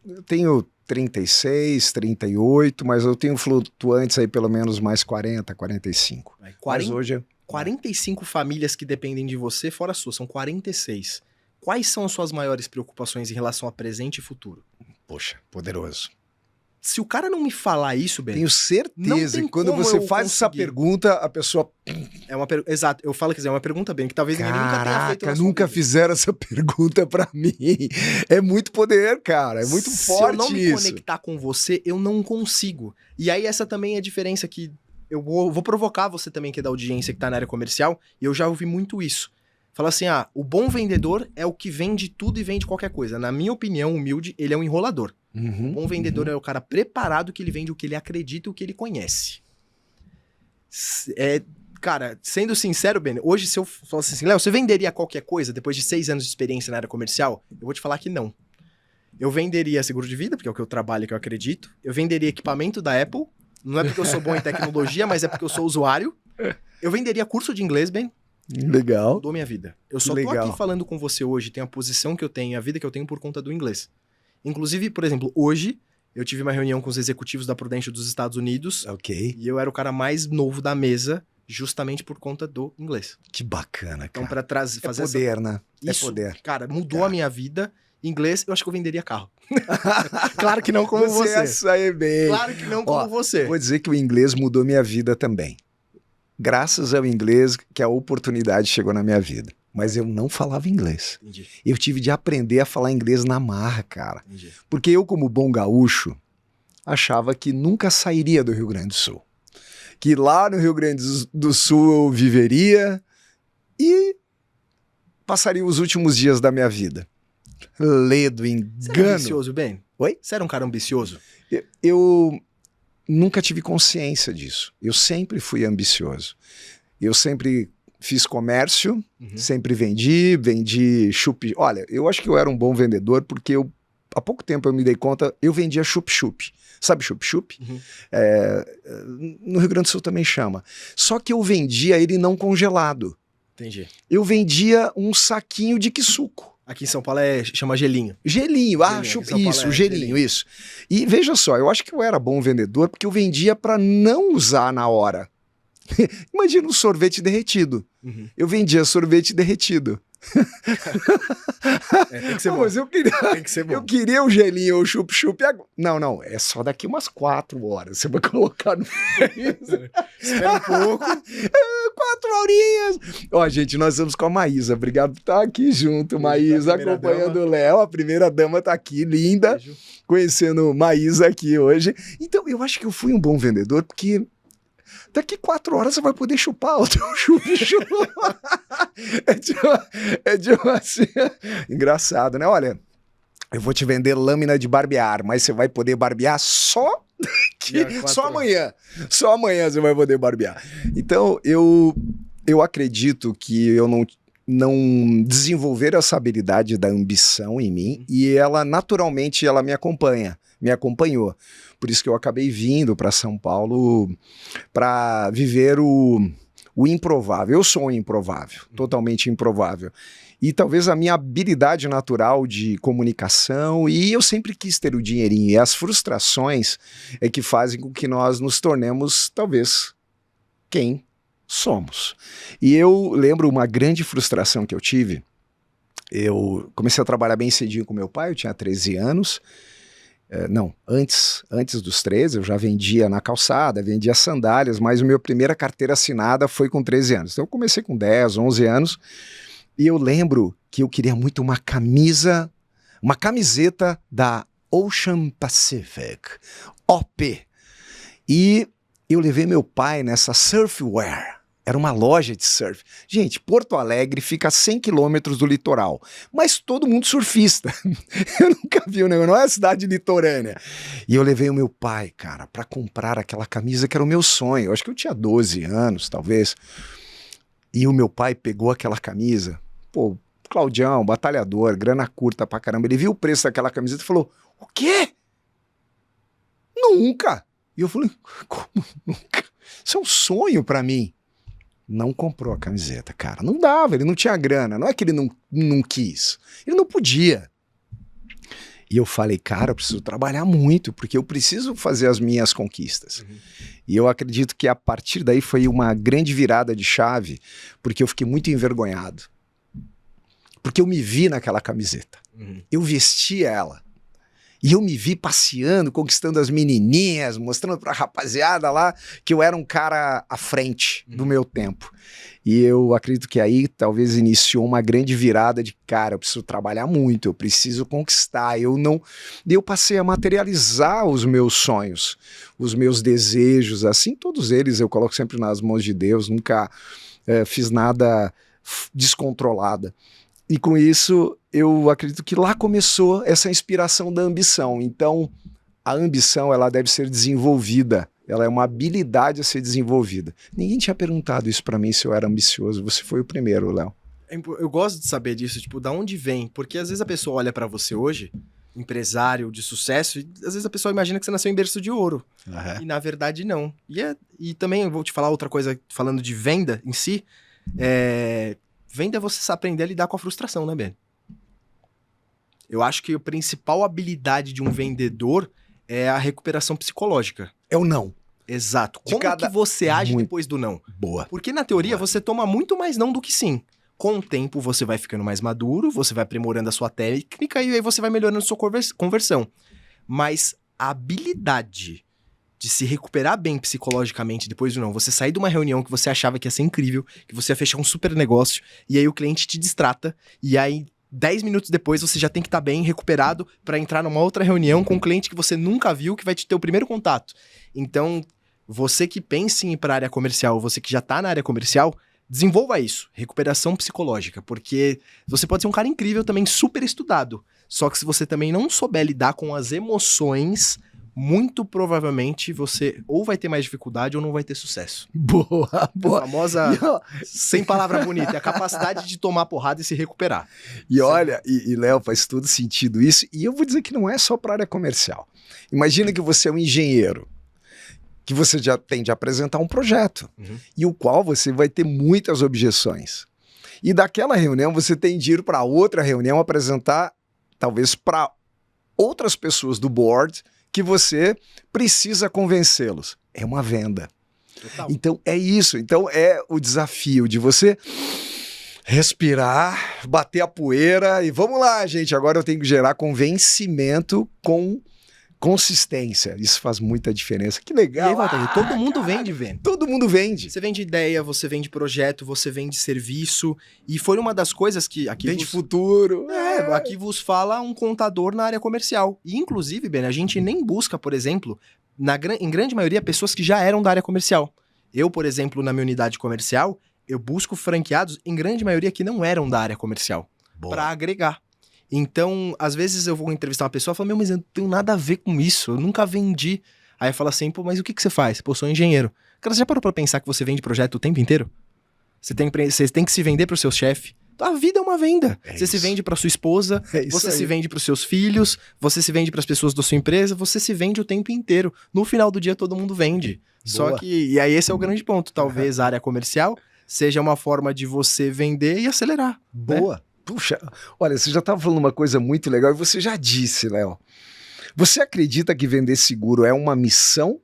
eu tenho 36, 38, mas eu tenho flutuantes aí pelo menos mais 40, 45. Mas hoje 45 famílias que dependem de você, fora a sua, são 46. Quais são as suas maiores preocupações em relação a presente e futuro? Poxa, poderoso. Se o cara não me falar isso, Ben... Tenho certeza que quando você faz essa pergunta, a pessoa... Exato, eu falo que é uma pergunta, Ben, que talvez ninguém nunca tenha feito na sua nunca vida. Fizeram essa pergunta pra mim. É muito poder, cara, é muito forte isso. Se eu não me conectar com você, eu não consigo. E aí essa também é a diferença que eu vou provocar você também, que é da audiência, que tá na área comercial, e eu já ouvi muito isso. Fala assim, o bom vendedor é o que vende tudo e vende qualquer coisa. Na minha opinião, humilde, ele é um enrolador. O bom vendedor é o cara preparado que ele vende o que ele acredita e o que ele conhece. Cara, sendo sincero, Ben, hoje se eu falasse assim, Léo, você venderia qualquer coisa depois de 6 anos de experiência na área comercial? Eu vou te falar que não. Eu venderia seguro de vida, porque é o que eu trabalho e que eu acredito. Eu venderia equipamento da Apple. Não é porque eu sou bom em tecnologia, mas é porque eu sou usuário. Eu venderia curso de inglês, Ben. Legal. Mudou minha vida. Eu só tô aqui falando com você hoje, tenho a posição que eu tenho, a vida que eu tenho por conta do inglês. Inclusive, por exemplo, hoje eu tive uma reunião com os executivos da Prudential dos Estados Unidos. Ok. E eu era o cara mais novo da mesa, justamente por conta do inglês. Que bacana, cara. Então, pra fazer poder, né? Isso, é poder. Cara, mudou a minha vida. Inglês, eu acho que eu venderia carro. Claro que não como você. Ia sair bem. Claro que não como você. Vou dizer que o inglês mudou minha vida também. Graças ao inglês que a oportunidade chegou na minha vida. Mas eu não falava inglês. Entendi. Eu tive de aprender a falar inglês na marra, cara. Entendi. Porque eu, como bom gaúcho, achava que nunca sairia do Rio Grande do Sul. Que lá no Rio Grande do Sul eu viveria e passaria os últimos dias da minha vida. Ledo, engano. Você era ambicioso, Ben? Oi? Você era um cara ambicioso? Eu nunca tive consciência disso. Eu sempre fui ambicioso. Eu sempre fiz comércio, sempre vendi chup. Olha, eu acho que eu era um bom vendedor porque há pouco tempo eu me dei conta, eu vendia chup-chup. Sabe chup-chup? No Rio Grande do Sul também chama. Só que eu vendia ele não congelado. Entendi. Eu vendia um saquinho de quisuco. Aqui em São Paulo chama gelinho. Gelinho, gelinho, isso. E veja só, eu acho que eu era bom vendedor porque eu vendia para não usar na hora. Imagina um sorvete derretido. Eu vendia sorvete derretido. Tem que ser bom. Mas Tem que ser bom. Eu queria o gelinho ou o chup-chup. Não, é só daqui umas 4 horas. Você vai colocar no freezer. Espera um pouco. 4 horinhas. Ó, gente, nós estamos com a Maísa. Obrigado por estar aqui junto, Maísa, acompanhando o Léo. A primeira dama tá aqui, linda. Beijo. Conhecendo Maísa aqui hoje. Então, eu acho que eu fui um bom vendedor, porque daqui 4 horas você vai poder chupar o teu chup-chup. É de assim, engraçado, né? Olha, eu vou te vender lâmina de barbear, mas você vai poder barbear só amanhã. Só amanhã você vai poder barbear. Então, eu acredito que eu não desenvolver essa habilidade da ambição em mim e ela, naturalmente, ela me acompanhou. Por isso que eu acabei vindo para São Paulo para viver o improvável. Eu sou um improvável, totalmente improvável. E talvez a minha habilidade natural de comunicação, e eu sempre quis ter o dinheirinho, e as frustrações é que fazem com que nós nos tornemos, talvez, quem somos. E eu lembro uma grande frustração que eu tive. Eu comecei a trabalhar bem cedinho com meu pai, eu tinha 13 anos. Antes dos 13, eu já vendia na calçada, vendia sandálias, mas a minha primeira carteira assinada foi com 13 anos. Então eu comecei com 10, 11 anos, e eu lembro que eu queria muito uma camiseta da Ocean Pacific, OP. E eu levei meu pai nessa Surfwear. Era uma loja de surf. Gente, Porto Alegre fica a 100 quilômetros do litoral, mas todo mundo surfista. Eu nunca vi um negócio, não é cidade litorânea. E eu levei o meu pai, cara, para comprar aquela camisa que era o meu sonho. Eu acho que eu tinha 12 anos, talvez. E o meu pai pegou aquela camisa, pô, Claudião, batalhador, grana curta pra caramba. Ele viu o preço daquela camiseta e falou, o quê? Nunca! E eu falei, como nunca? Isso é um sonho pra mim. Não comprou a camiseta, cara. Não dava, ele não tinha grana. Não é que ele não quis. Ele não podia. E eu falei, cara, eu preciso trabalhar muito, porque eu preciso fazer as minhas conquistas. E eu acredito que a partir daí foi uma grande virada de chave, porque eu fiquei muito envergonhado. Porque eu me vi naquela camiseta. Eu vesti ela. E eu me vi passeando, conquistando as menininhas, mostrando pra rapaziada lá que eu era um cara à frente do meu tempo. E eu acredito que aí talvez iniciou uma grande virada de, cara, eu preciso trabalhar muito, eu preciso conquistar. Eu passei a materializar os meus sonhos, os meus desejos, assim, todos eles eu coloco sempre nas mãos de Deus, nunca fiz nada descontrolada. E com isso, eu acredito que lá começou essa inspiração da ambição. Então, a ambição, ela deve ser desenvolvida. Ela é uma habilidade a ser desenvolvida. Ninguém tinha perguntado isso pra mim se eu era ambicioso. Você foi o primeiro, Léo. Eu gosto de saber disso, tipo, da onde vem. Porque às vezes a pessoa olha pra você hoje, empresário de sucesso, e às vezes a pessoa imagina que você nasceu em berço de ouro. E na verdade não. E também eu vou te falar outra coisa, falando de venda em si. Venda é você aprender a lidar com a frustração, né, Ben? Eu acho que a principal habilidade de um vendedor é a recuperação psicológica. É o não. Exato. Como que você age depois do não? Boa. Porque na teoria você toma muito mais não do que sim. Com o tempo você vai ficando mais maduro, você vai aprimorando a sua técnica e aí você vai melhorando a sua conversão. Mas a habilidade de se recuperar bem psicologicamente depois do não, você sair de uma reunião que você achava que ia ser incrível, que você ia fechar um super negócio, e aí o cliente te distrata, e aí 10 minutos depois você já tem que estar bem recuperado para entrar numa outra reunião com um cliente que você nunca viu, que vai te ter o primeiro contato. Então, você que pensa em ir para a área comercial, você que já está na área comercial, desenvolva isso, recuperação psicológica, porque você pode ser um cara incrível também, super estudado, só que se você também não souber lidar com as emoções, muito provavelmente você ou vai ter mais dificuldade ou não vai ter sucesso. Boa, boa. A famosa, sem palavra bonita, é a capacidade de tomar porrada e se recuperar. E olha, e Léo, faz todo sentido isso, e eu vou dizer que não é só para a área comercial. Imagina que você é um engenheiro, que você já tem de apresentar um projeto, e o qual você vai ter muitas objeções. E daquela reunião você tem de ir para outra reunião apresentar, talvez para outras pessoas do board, que você precisa convencê-los. É uma venda. Total. Então é isso. Então é o desafio de você respirar, bater a poeira e vamos lá, gente. Agora eu tenho que gerar convencimento com consistência. Isso faz muita diferença. Que legal. E aí, Walter, todo mundo vende, velho. Todo mundo vende. Você vende ideia, você vende projeto, você vende serviço. E foi uma das coisas que aqui vende futuro. Aqui vos fala um contador na área comercial. E inclusive, Ben, a gente nem busca, por exemplo, em grande maioria, pessoas que já eram da área comercial. Eu, por exemplo, na minha unidade comercial, eu busco franqueados, em grande maioria, que não eram da área comercial. Para agregar. Então, às vezes eu vou entrevistar uma pessoa e falo, mas eu não tenho nada a ver com isso, eu nunca vendi. Aí fala assim, pô, mas o que você faz? Pô, eu sou engenheiro. Cara, você já parou pra pensar que você vende projeto o tempo inteiro? Você tem que se vender pro seu chefe. A vida é uma venda. Você se vende pra sua esposa, você se vende pros seus filhos, você se vende pras pessoas da sua empresa, você se vende o tempo inteiro. No final do dia todo mundo vende. Só que, e aí esse é o grande ponto, talvez a área comercial seja uma forma de você vender e acelerar. Boa. Né? Puxa, olha, você já estava falando uma coisa muito legal e você já disse, Léo. Você acredita que vender seguro é uma missão?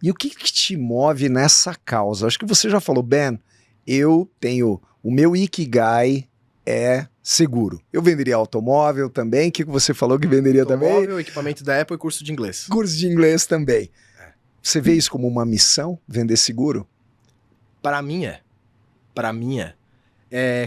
E o que te move nessa causa? Acho que você já falou, Ben, eu tenho... O meu Ikigai é seguro. Eu venderia automóvel também. O que você falou que venderia também? Automóvel, equipamento da Apple e curso de inglês. Curso de inglês também. Você vê isso como uma missão, vender seguro? Para mim é. Para mim é.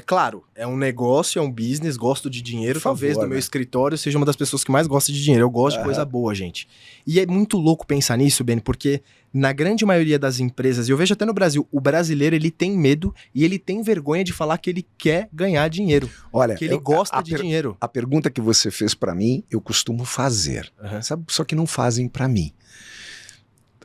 Claro, é um negócio, é um business, gosto de dinheiro. Talvez no meu escritório seja uma das pessoas que mais gosta de dinheiro. Eu gosto de coisa boa, gente. E é muito louco pensar nisso, Ben, porque na grande maioria das empresas, e eu vejo até no Brasil, o brasileiro ele tem medo e ele tem vergonha de falar que ele quer ganhar dinheiro. Olha, que ele gosta de dinheiro. A pergunta que você fez pra mim, eu costumo fazer. Sabe? Só que não fazem pra mim.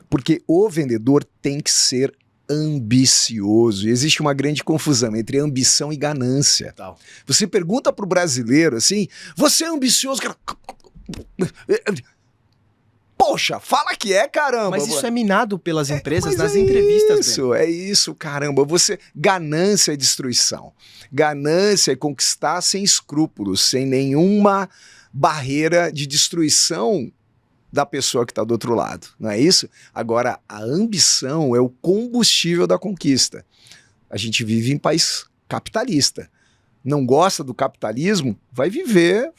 Porque o vendedor tem que ser ambicioso. E existe uma grande confusão entre ambição e ganância. Tal. Você pergunta pro brasileiro assim, você é ambicioso? Poxa, fala que é, caramba. Mas isso é minado pelas empresas nas entrevistas. Isso, é isso, caramba. Ganância é destruição. Ganância é conquistar sem escrúpulos, sem nenhuma barreira de destruição da pessoa que está do outro lado, não é isso? Agora, a ambição é o combustível da conquista. A gente vive em país capitalista. Não gosta do capitalismo? Vai viver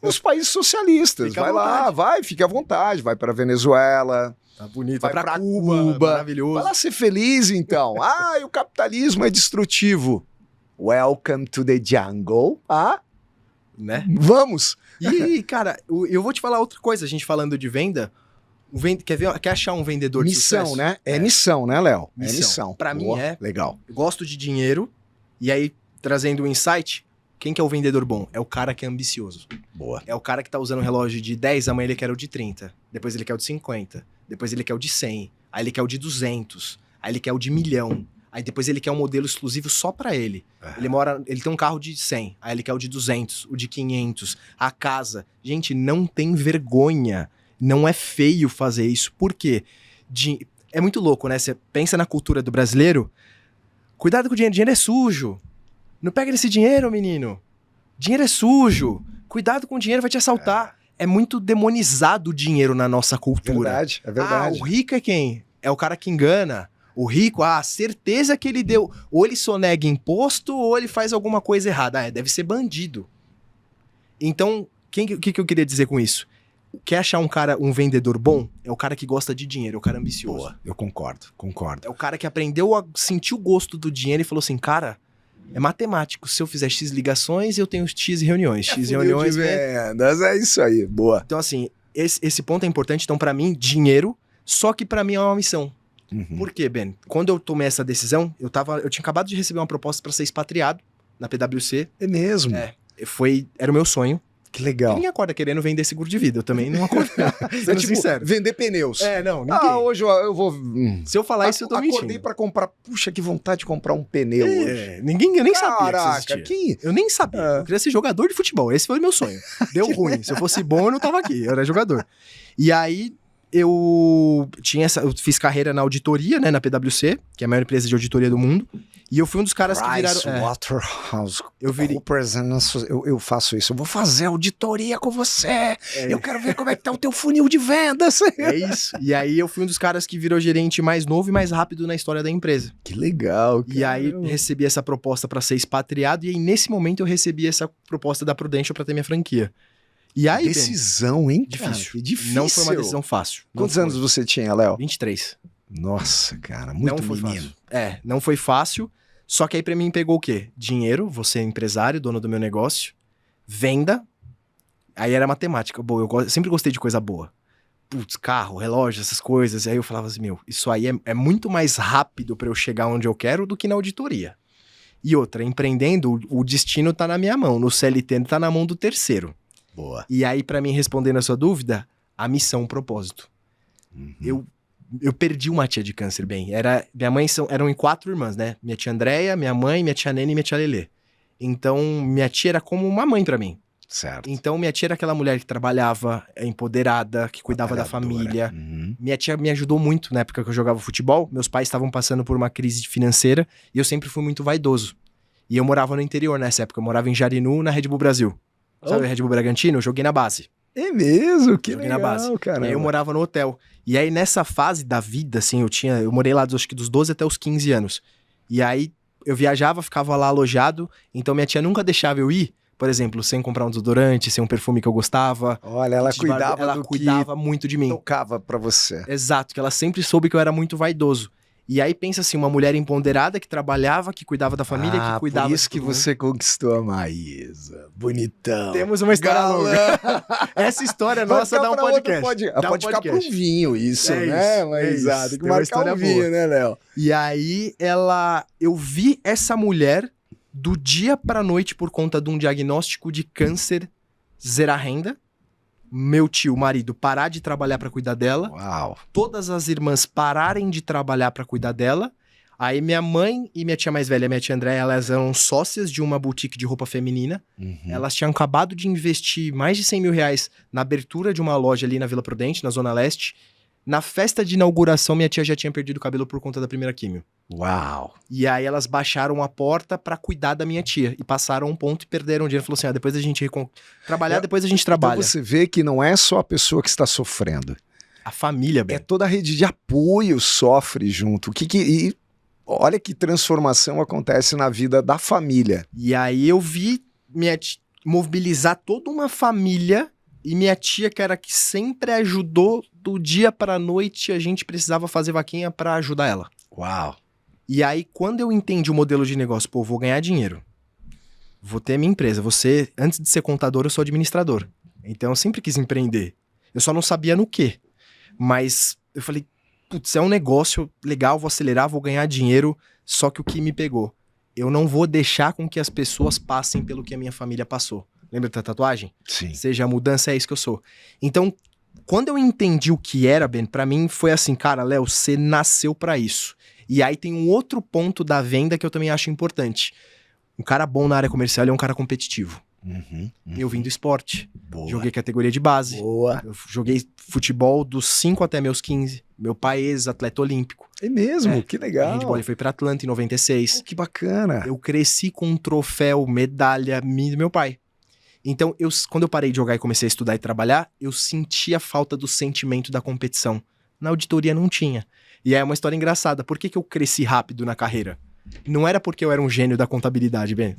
nos países socialistas. Vai lá, fique à vontade. Vai para Venezuela. Tá bonito. Vai para Cuba. Maravilhoso. Vai lá ser feliz, então. E o capitalismo é destrutivo. Welcome to the jungle. Né? Vamos! E, cara, eu vou te falar outra coisa, a gente falando de venda. Quer achar um vendedor de sucesso? Missão, né? É missão, né, Léo? Missão. É missão. Pra mim é. Legal. Eu gosto de dinheiro, E aí, trazendo um insight, quem que é o vendedor bom? É o cara que é ambicioso. Boa. É o cara que tá usando um relógio de 10, amanhã ele quer o de 30. Depois ele quer o de 50. Depois ele quer o de 100. Aí ele quer o de 200. Aí ele quer o de 1.000.000. Aí depois ele quer um modelo exclusivo só pra ele. Ele tem um carro de 100. Aí ele quer o de 200, o de 500, a casa. Gente, não tem vergonha. Não é feio fazer isso. Por quê? É muito louco, né? Você pensa na cultura do brasileiro. Cuidado com o dinheiro. Dinheiro é sujo. Não pega esse dinheiro, menino. Dinheiro é sujo. Cuidado com o dinheiro, vai te assaltar. É muito demonizado o dinheiro na nossa cultura. Verdade, é verdade. O rico é quem? É o cara que engana. O rico, certeza que ele deu. Ou ele sonega imposto, ou ele faz alguma coisa errada. Deve ser bandido. Então, o que eu queria dizer com isso? Quer achar um vendedor bom? É o cara que gosta de dinheiro, é o cara ambicioso. Boa, eu concordo. É o cara que aprendeu a sentir o gosto do dinheiro e falou assim, cara, é matemático. Se eu fizer X ligações, eu tenho X reuniões. X reuniões... de vendas, é isso aí, boa. Então, assim, esse ponto é importante. Então, pra mim, dinheiro, só que pra mim é uma missão. Por quê, Ben? Quando eu tomei essa decisão, eu tinha acabado de receber uma proposta pra ser expatriado na PwC. É mesmo? Era o meu sonho. Que legal. Ninguém acorda querendo vender seguro de vida. Eu também não acordo. Sendo sincero. Vender pneus. Não, ninguém. Hoje eu vou... Se eu falar isso, eu tô mentindo. Acordei pra comprar... Puxa, que vontade de comprar um pneu hoje. Eu nem sabia que existia. Eu nem sabia. Eu queria ser jogador de futebol. Esse foi o meu sonho. Deu ruim. Se eu fosse bom, eu não tava aqui. Eu era jogador. E aí, eu fiz carreira na auditoria, né, na PwC, que é a maior empresa de auditoria do mundo. E eu fui um dos caras que viraram... Waterhouse. Eu faço isso. Eu vou fazer auditoria com você. Eu quero ver como é que tá o teu funil de vendas. É isso. E aí eu fui um dos caras que virou gerente mais novo e mais rápido na história da empresa. Que legal. E aí recebi essa proposta para ser expatriado. E aí nesse momento eu recebi essa proposta da Prudential para ter minha franquia. E aí, decisão, hein, cara? Difícil. Não foi uma decisão fácil. Quantos anos você tinha, Léo? 23. Nossa, cara, muito menino. Não foi fácil. Só que aí pra mim pegou o quê? Dinheiro, você é empresário, dono do meu negócio. Venda. Aí era matemática. Bom, eu sempre gostei de coisa boa. Putz, carro, relógio, essas coisas. E aí eu falava assim, isso aí é muito mais rápido pra eu chegar onde eu quero do que na auditoria. E outra, empreendendo, o destino tá na minha mão. No CLT tá na mão do terceiro. Boa. E aí, pra mim, respondendo a sua dúvida, a missão, o propósito. Eu perdi uma tia de câncer, bem. Minha mãe eram em 4 irmãs, né? Minha tia Andréia, minha mãe, minha tia Nene e minha tia Lelê. Então, minha tia era como uma mãe pra mim. Certo. Então, minha tia era aquela mulher que trabalhava, empoderada, que cuidava da família. Minha tia me ajudou muito na época que eu jogava futebol. Meus pais estavam passando por uma crise financeira e eu sempre fui muito vaidoso. E eu morava no interior nessa época. Eu morava em Jarinu, na Red Bull Brasil. Sabe a Red Bull Bragantino? Eu joguei na base. É mesmo? Que joguei legal, na base. Cara. E aí eu morava no hotel. E aí nessa fase da vida, assim, eu morei lá acho que dos 12 até os 15 anos. E aí eu viajava, ficava lá alojado, então minha tia nunca deixava eu ir, por exemplo, sem comprar um desodorante, sem um perfume que eu gostava. Olha, ela cuidava muito de mim. Tocava pra você. Exato, que ela sempre soube que eu era muito vaidoso. E aí pensa assim, uma mulher empoderada que trabalhava, que cuidava da família, que cuidava... Por isso que você conquistou a Maísa. Bonitão. Temos uma história longa. Essa história nossa dá um podcast. Pode ficar pro vinho isso, né, Maísa? Tem que marcar o vinho, né, Léo? E aí eu vi essa mulher do dia pra noite por conta de um diagnóstico de câncer, zerar renda. Meu tio, o marido, parar de trabalhar pra cuidar dela. Uau. Todas as irmãs pararem de trabalhar pra cuidar dela. Aí minha mãe e minha tia mais velha, minha tia André, elas eram sócias de uma boutique de roupa feminina. Elas tinham acabado de investir mais de 100 mil reais na abertura de uma loja ali na Vila Prudente, na Zona Leste. Na festa de inauguração, minha tia já tinha perdido o cabelo por conta da primeira químio. Uau! E aí elas baixaram a porta pra cuidar da minha tia. E passaram um ponto e perderam o dinheiro. Falou assim, depois a gente trabalhar, depois a gente trabalha. Então você vê que não é só a pessoa que está sofrendo. A família, é toda a rede de apoio sofre junto. E olha que transformação acontece na vida da família. E aí eu vi mobilizar toda uma família... E minha tia, que era que sempre ajudou, do dia pra noite, a gente precisava fazer vaquinha pra ajudar ela. Uau! E aí, quando eu entendi o modelo de negócio, vou ganhar dinheiro. Vou ter minha empresa. Antes de ser contador, eu sou administrador. Então, eu sempre quis empreender. Eu só não sabia no quê. Mas eu falei, putz, é um negócio legal, vou acelerar, vou ganhar dinheiro. Só que o que me pegou? eu não vou deixar com que as pessoas passem pelo que a minha família passou. Lembra da tatuagem? Sim. Seja a mudança, é isso que eu sou. Então, quando eu entendi o que era, Ben, pra mim foi assim, cara, Léo, você nasceu pra isso. E aí tem um outro ponto da venda que eu também acho importante. Um cara bom na área comercial, ele é um cara competitivo. Eu vim do esporte. Boa. Joguei categoria de base. Boa. Eu joguei futebol dos 5 até meus 15. Meu pai é ex-atleta olímpico. É mesmo? Que legal. Handball, ele foi pra Atlanta em 96. Pô, que bacana. Eu cresci com um troféu, medalha, do meu pai. Então, quando eu parei de jogar e comecei a estudar e trabalhar, eu sentia a falta do sentimento da competição. Na auditoria não tinha. E é uma história engraçada. Por que eu cresci rápido na carreira? Não era porque eu era um gênio da contabilidade, Ben.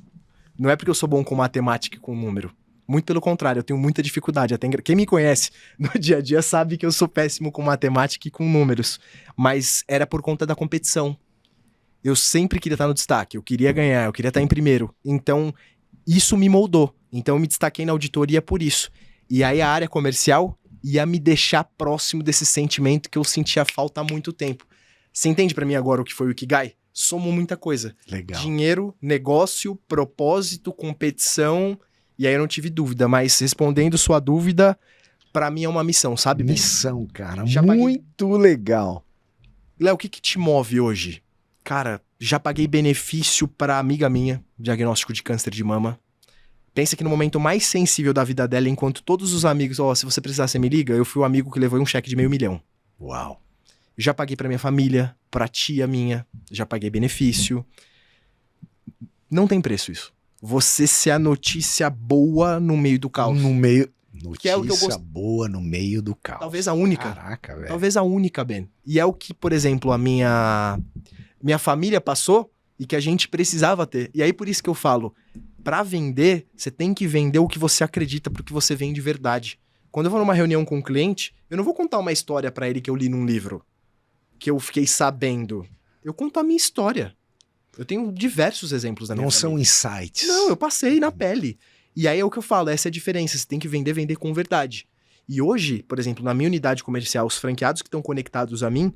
Não é porque eu sou bom com matemática e com número. Muito pelo contrário, eu tenho muita dificuldade. Quem me conhece no dia a dia sabe que eu sou péssimo com matemática e com números. Mas era por conta da competição. Eu sempre queria estar no destaque, eu queria ganhar, eu queria estar em primeiro. Então, isso me moldou. Então, eu me destaquei na auditoria por isso. E aí, a área comercial ia me deixar próximo desse sentimento que eu sentia falta há muito tempo. Você entende pra mim agora o que foi o Ikigai? Somos muita coisa. Legal. Dinheiro, negócio, propósito, competição. E aí eu não tive dúvida, mas respondendo sua dúvida, pra mim é uma missão, sabe? Missão, cara. Já Muito legal. Léo, o que te move hoje? Cara, já paguei benefício pra amiga minha, diagnóstico de câncer de mama. Pensa que no momento mais sensível da vida dela, enquanto todos os amigos, se você precisar, você me liga, eu fui o amigo que levou um cheque de $500 mil. Uau. Já paguei pra minha família, pra tia minha, já paguei benefício. Não tem preço isso. Você ser a notícia boa no meio do caos. No meio... Que é o que eu Notícia boa no meio do caos. Talvez a única. Caraca, velho. Talvez a única, Ben. E é o que, por exemplo, a minha família passou e que a gente precisava ter. E aí por isso que eu falo, pra vender, você tem que vender o que você acredita, porque você vende de verdade. Quando eu vou numa reunião com um cliente, eu não vou contar uma história pra ele que eu li num livro, que eu fiquei sabendo. Eu conto a minha história. Eu tenho diversos exemplos da minha família. Não são insights. Não, eu passei na pele. E aí é o que eu falo, essa é a diferença. Você tem que vender com verdade. E hoje, por exemplo, na minha unidade comercial, os franqueados que estão conectados a mim,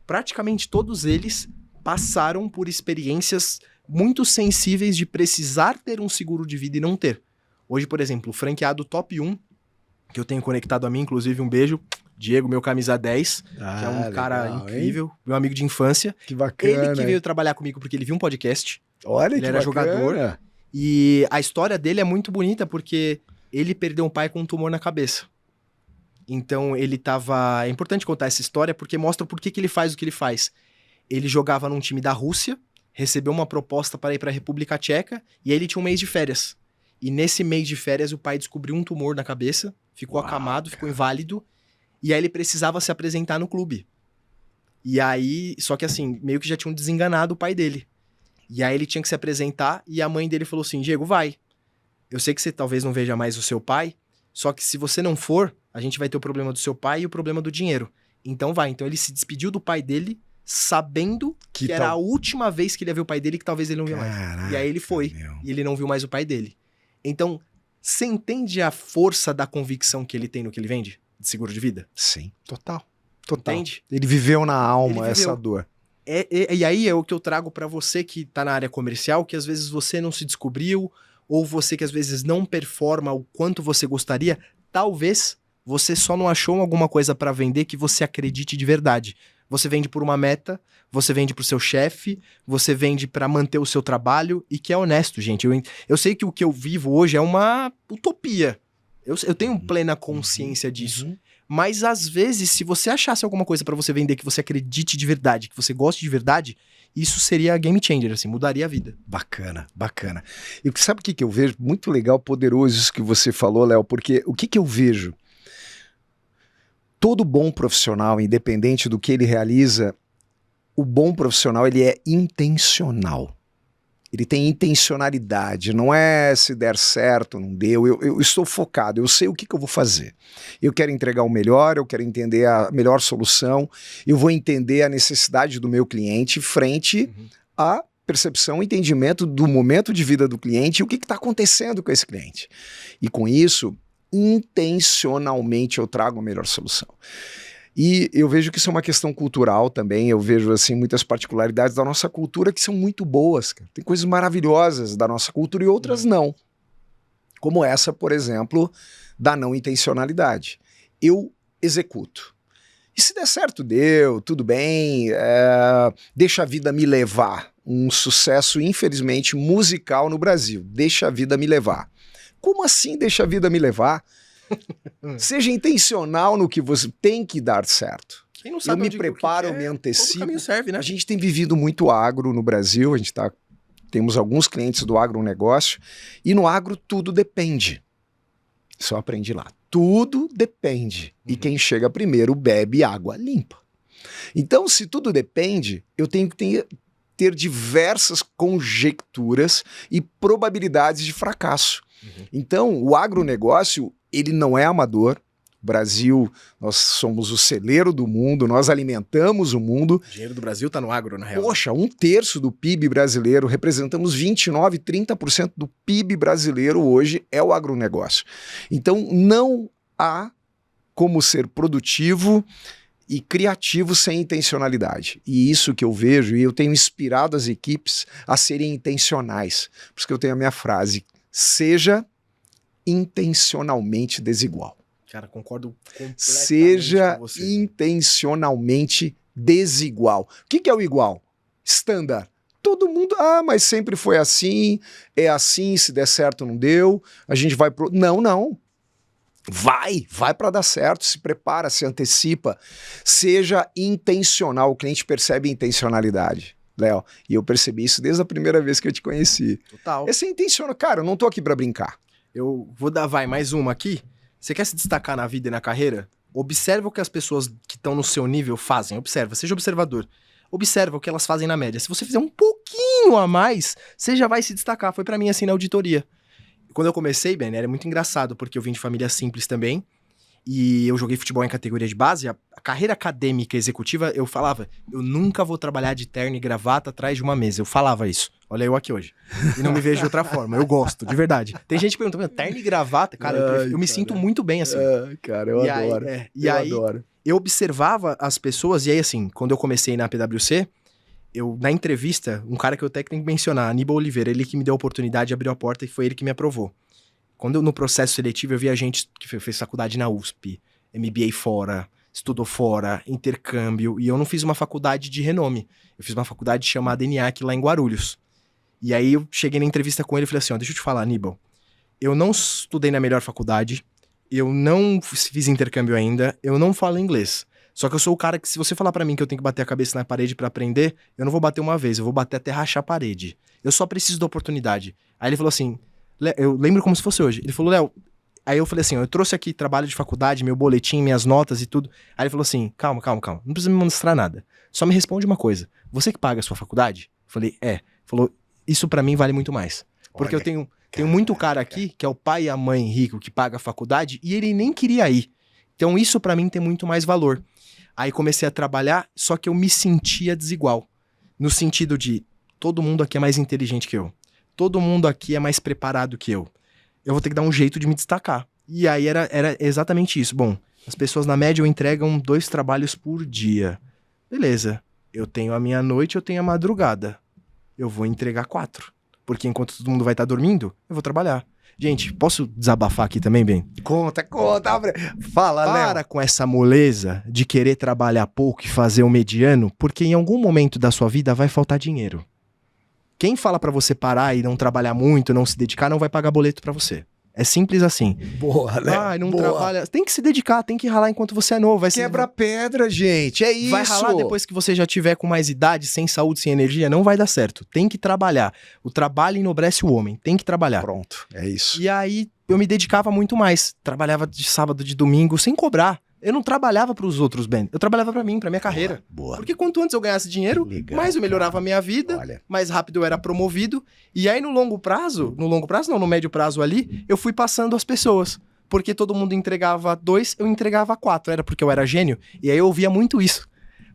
praticamente todos eles passaram por experiências muito sensíveis de precisar ter um seguro de vida e não ter. Hoje, por exemplo, o franqueado top 1, que eu tenho conectado a mim, inclusive um beijo, Diego, meu camisa 10, que é um cara legal, incrível, meu amigo de infância. Que bacana. Ele que veio trabalhar comigo porque ele viu um podcast. Olha Ele que era bacana. jogador. E a história dele é muito bonita porque ele perdeu um pai com um tumor na cabeça. Então ele tava... É importante contar essa história porque mostra por que ele faz o que ele faz. Ele jogava num time da Rússia, recebeu uma proposta para ir para a República Tcheca e aí ele tinha um mês de férias. E nesse mês de férias o pai descobriu um tumor na cabeça, ficou acamado, ficou inválido e aí ele precisava se apresentar no clube. E aí, só que assim, meio que já tinham desenganado o pai dele. E aí ele tinha que se apresentar e a mãe dele falou assim, Diego, vai. Eu sei que você talvez não veja mais o seu pai, só que se você não for, a gente vai ter o problema do seu pai e o problema do dinheiro. Então vai. Então ele se despediu do pai dele, sabendo que era a última vez que ele ia ver o pai dele, que talvez ele não via mais. E aí ele foi. E ele não viu mais o pai dele. Então, você entende a força da convicção que ele tem no que ele vende? De seguro de vida? Sim, total. Total. Entende? Ele viveu na alma Ele viveu. essa dor. E aí é o que eu trago pra você que tá na área comercial, que às vezes você não se descobriu, ou você que às vezes não performa o quanto você gostaria, talvez você só não achou alguma coisa pra vender que você acredite de verdade. Você vende por uma meta, você vende pro seu chefe, você vende pra manter o seu trabalho e que é honesto, gente. Eu sei que o que eu vivo hoje é uma utopia. Eu tenho plena consciência disso. Mas às vezes, se você achasse alguma coisa pra você vender que você acredite de verdade, que você goste de verdade, isso seria game changer, assim, mudaria a vida. Bacana, bacana. E sabe o que eu vejo? Muito legal, poderoso isso que você falou, Léo, porque o que eu vejo? Todo bom profissional, independente do que ele realiza, o bom profissional, ele é intencional. Ele tem intencionalidade, não é se der certo, não deu, eu estou focado, eu sei o que eu vou fazer. Eu quero entregar o melhor, eu quero entender a melhor solução, eu vou entender a necessidade do meu cliente frente à percepção e entendimento do momento de vida do cliente e o que está acontecendo com esse cliente. E com isso, intencionalmente eu trago a melhor solução. E eu vejo que isso é uma questão cultural também, eu vejo assim muitas particularidades da nossa cultura que são muito boas, cara. Tem coisas maravilhosas da nossa cultura e outras não. Como essa, por exemplo, da não intencionalidade. Eu executo. E se der certo, deu, tudo bem, deixa a vida me levar. Um sucesso, infelizmente, musical no Brasil. Deixa a vida me levar. Como assim deixa a vida me levar? Seja intencional no que você tem que dar certo. Quem não sabe eu me preparo, eu me antecipo. Todo caminho serve, né? A gente tem vivido muito agro no Brasil, temos alguns clientes do agronegócio, e no agro tudo depende. Só aprendi lá. Tudo depende. E quem chega primeiro bebe água limpa. Então, se tudo depende, eu tenho que ter diversas conjecturas e probabilidades de fracasso. Então, o agronegócio, ele não é amador. Brasil, nós somos o celeiro do mundo, nós alimentamos o mundo. O dinheiro do Brasil está no agro, na real. Poxa, 1/3 do PIB brasileiro, representamos 29%, 30% do PIB brasileiro hoje é o agronegócio. Então, não há como ser produtivo e criativo sem intencionalidade. E isso que eu vejo, e eu tenho inspirado as equipes a serem intencionais. Por isso que eu tenho a minha frase, seja intencionalmente desigual. Cara, concordo completamente Seja com você. intencionalmente desigual. O que é o igual? Standard. Todo mundo, mas sempre foi assim, é assim, se der certo não deu, a gente vai pro... Não. Vai para dar certo, se prepara, se antecipa. Seja intencional, o cliente percebe intencionalidade. Léo, e eu percebi isso desde a primeira vez que eu te conheci. Total. Esse é intencional. Cara, eu não tô aqui pra brincar. Eu vou dar, mais uma aqui. Você quer se destacar na vida e na carreira? Observa o que as pessoas que estão no seu nível fazem. Observa, seja observador. Observa o que elas fazem na média. Se você fizer um pouquinho a mais, você já vai se destacar. Foi pra mim assim na auditoria. Quando eu comecei, Ben, era muito engraçado, porque eu vim de família simples também. E eu joguei futebol em categoria de base. A carreira acadêmica executiva, eu falava, eu nunca vou trabalhar de terno e gravata atrás de uma mesa. Eu falava isso. Olha eu aqui hoje. E não me vejo de outra forma. Eu gosto, de verdade. Tem gente perguntando, terno e gravata? Cara, eu me sinto muito bem assim. Cara, eu adoro. Adoro. Eu observava as pessoas, e aí assim, quando eu comecei na PwC, na entrevista, um cara que eu até tenho que mencionar, Aníbal Oliveira, ele que me deu a oportunidade, abriu a porta e foi ele que me aprovou. No processo seletivo, eu via gente que fez faculdade na USP, MBA fora, estudou fora, intercâmbio, e eu não fiz uma faculdade de renome. Eu fiz uma faculdade chamada ENIAC lá em Guarulhos. E aí eu cheguei na entrevista com ele e falei assim, deixa eu te falar, Aníbal, eu não estudei na melhor faculdade, eu não fiz intercâmbio ainda, eu não falo inglês. Só que eu sou o cara que, se você falar pra mim que eu tenho que bater a cabeça na parede pra aprender, eu não vou bater uma vez, eu vou bater até rachar a parede. Eu só preciso da oportunidade. Aí ele falou assim, eu lembro como se fosse hoje. Ele falou, Léo, aí eu falei assim, eu trouxe aqui trabalho de faculdade, meu boletim, minhas notas e tudo. Aí ele falou assim, calma, não precisa me mostrar nada. Só me responde uma coisa, você que paga a sua faculdade? Eu falei, é. Ele falou, isso pra mim vale muito mais. Porque eu tenho muito cara aqui, que é o pai e a mãe rico, que paga a faculdade, e ele nem queria ir. Então isso pra mim tem muito mais valor. Aí comecei a trabalhar, só que eu me sentia desigual. No sentido de, todo mundo aqui é mais inteligente que eu. Todo mundo aqui é mais preparado que eu. Eu vou ter que dar um jeito de me destacar. E aí era exatamente isso. Bom, as pessoas na média entregam 2 trabalhos por dia. Beleza. Eu tenho a minha noite, eu tenho a madrugada. Eu vou entregar 4. Porque enquanto todo mundo vai estar dormindo, eu vou trabalhar. Gente, posso desabafar aqui também, Ben? Conta. Fala, Léo. Para com essa moleza de querer trabalhar pouco e fazer o mediano, porque em algum momento da sua vida vai faltar dinheiro. Quem fala pra você parar e não trabalhar muito, não se dedicar, não vai pagar boleto pra você. É simples assim. Boa, Léo. Não trabalha. Tem que se dedicar, tem que ralar enquanto você é novo. Quebra pedra, gente. É isso. Vai ralar depois que você já tiver com mais idade, sem saúde, sem energia, não vai dar certo. Tem que trabalhar. O trabalho enobrece o homem. Tem que trabalhar. Pronto, é isso. E aí eu me dedicava muito mais. Trabalhava de sábado, de domingo, sem cobrar. Eu não trabalhava pros outros, Ben. Eu trabalhava pra mim, pra minha carreira. Boa. Porque quanto antes eu ganhasse dinheiro, Legal, mais eu melhorava a minha vida, mais rápido eu era promovido. E aí no médio prazo ali, eu fui passando as pessoas. Porque todo mundo entregava 2, eu entregava 4. Era porque eu era gênio. E aí eu ouvia muito isso.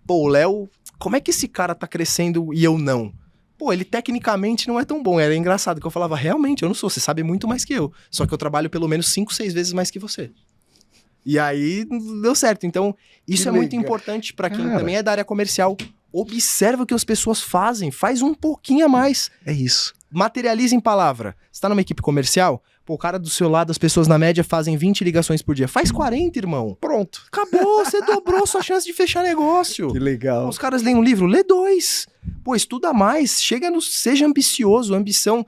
Pô, o Léo, como é que esse cara tá crescendo e eu não? Pô, ele tecnicamente não é tão bom. Era engraçado que eu falava, realmente, eu não sou, você sabe muito mais que eu. Só que eu trabalho pelo menos 5, 6 vezes mais que você. E aí não deu certo. Então, isso Que é muito legal. importante pra quem Cara. também é da área comercial. Observa o que as pessoas fazem, faz um pouquinho a mais. É isso. Materializa em palavra. Você tá numa equipe comercial, pô, o cara do seu lado, as pessoas na média fazem 20 ligações por dia. Faz 40, irmão. Pronto. Acabou, você dobrou sua chance de fechar negócio. Que legal. Os caras leem um livro, lê 2. Pô, estuda mais, seja ambicioso, ambição.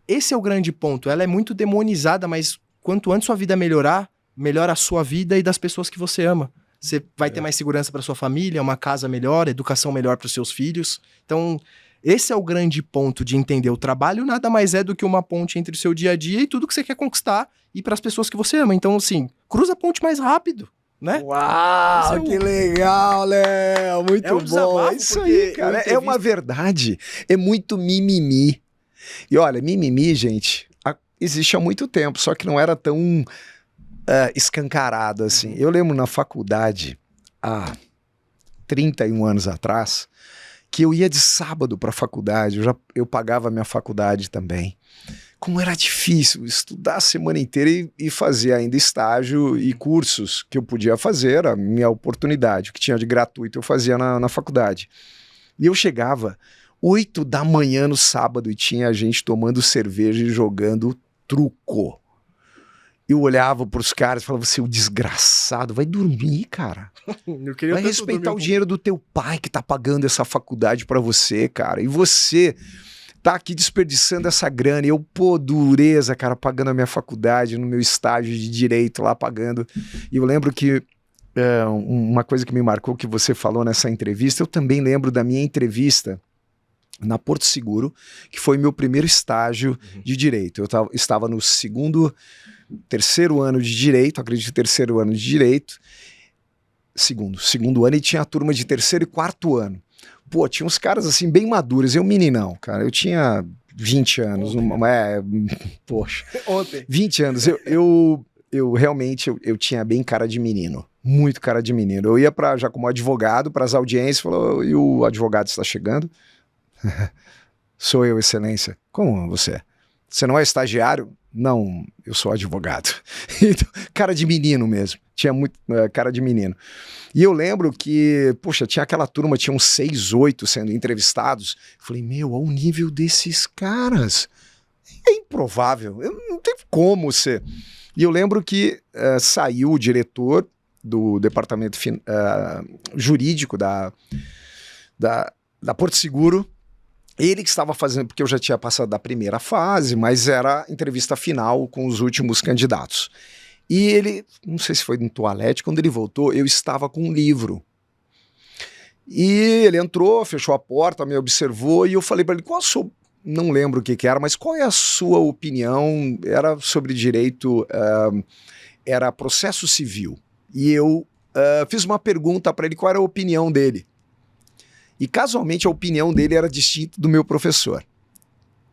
Esse é o grande ponto. Ela é muito demonizada, mas quanto antes sua vida melhorar, melhora a sua vida e das pessoas que você ama. Você vai ter mais segurança para sua família, uma casa melhor, educação melhor para os seus filhos. Então, esse é o grande ponto de entender. O trabalho nada mais é do que uma ponte entre o seu dia a dia e tudo que você quer conquistar e para as pessoas que você ama. Então, assim, cruza a ponte mais rápido, né? Uau, Esse é o- que legal, Léo. Muito É um bom. desabafo, É isso porque aí, cara. eu É uma verdade. É muito mimimi. E olha, mimimi, gente, existe há muito tempo, só que não era tão escancarado assim. Eu lembro na faculdade, há 31 anos atrás, que eu ia de sábado para a faculdade, eu pagava a minha faculdade também. Como era difícil estudar a semana inteira e fazer ainda estágio e cursos que eu podia fazer, era a minha oportunidade, o que tinha de gratuito eu fazia na faculdade. E eu chegava 8 da manhã no sábado e tinha gente tomando cerveja e jogando truco. Eu olhava pros caras e falava, seu desgraçado, vai dormir, cara. Eu queria Vai tanto respeitar dormir o um dinheiro do teu pai que tá pagando essa faculdade pra você, cara. E você tá aqui desperdiçando essa grana. E eu, pô, dureza, cara, pagando a minha faculdade, no meu estágio de direito lá, pagando. E eu lembro que uma coisa que me marcou que você falou nessa entrevista, eu também lembro da minha entrevista na Porto Seguro, que foi meu primeiro estágio de direito. Eu estava no terceiro ano de direito, acredito terceiro ano de direito, segundo ano, e tinha a turma de terceiro e quarto ano. Pô, tinha uns caras assim bem maduros, eu meninão, cara, eu tinha 20 anos, poxa, Ontem. 20 anos, eu realmente, eu tinha bem cara de menino, muito cara de menino. Eu ia já como advogado para as audiências, falou, e o advogado está chegando? Sou eu, excelência. Como você? Você não é estagiário? Não, eu sou advogado. Então, cara de menino mesmo. Tinha muito cara de menino. E eu lembro que, poxa, tinha aquela turma, tinha uns 6, 8 sendo entrevistados. Eu falei, meu, ao nível desses caras, é improvável. Não tem como ser. E eu lembro que saiu o diretor do departamento jurídico da Porto Seguro. Ele que estava fazendo, porque eu já tinha passado da primeira fase, mas era a entrevista final com os últimos candidatos. E ele, não sei se foi no toalete, quando ele voltou, eu estava com um livro. E ele entrou, fechou a porta, me observou e eu falei para ele, não lembro o que era, mas qual é a sua opinião? Era sobre direito, era processo civil. E eu fiz uma pergunta para ele, qual era a opinião dele? E casualmente a opinião dele era distinta do meu professor.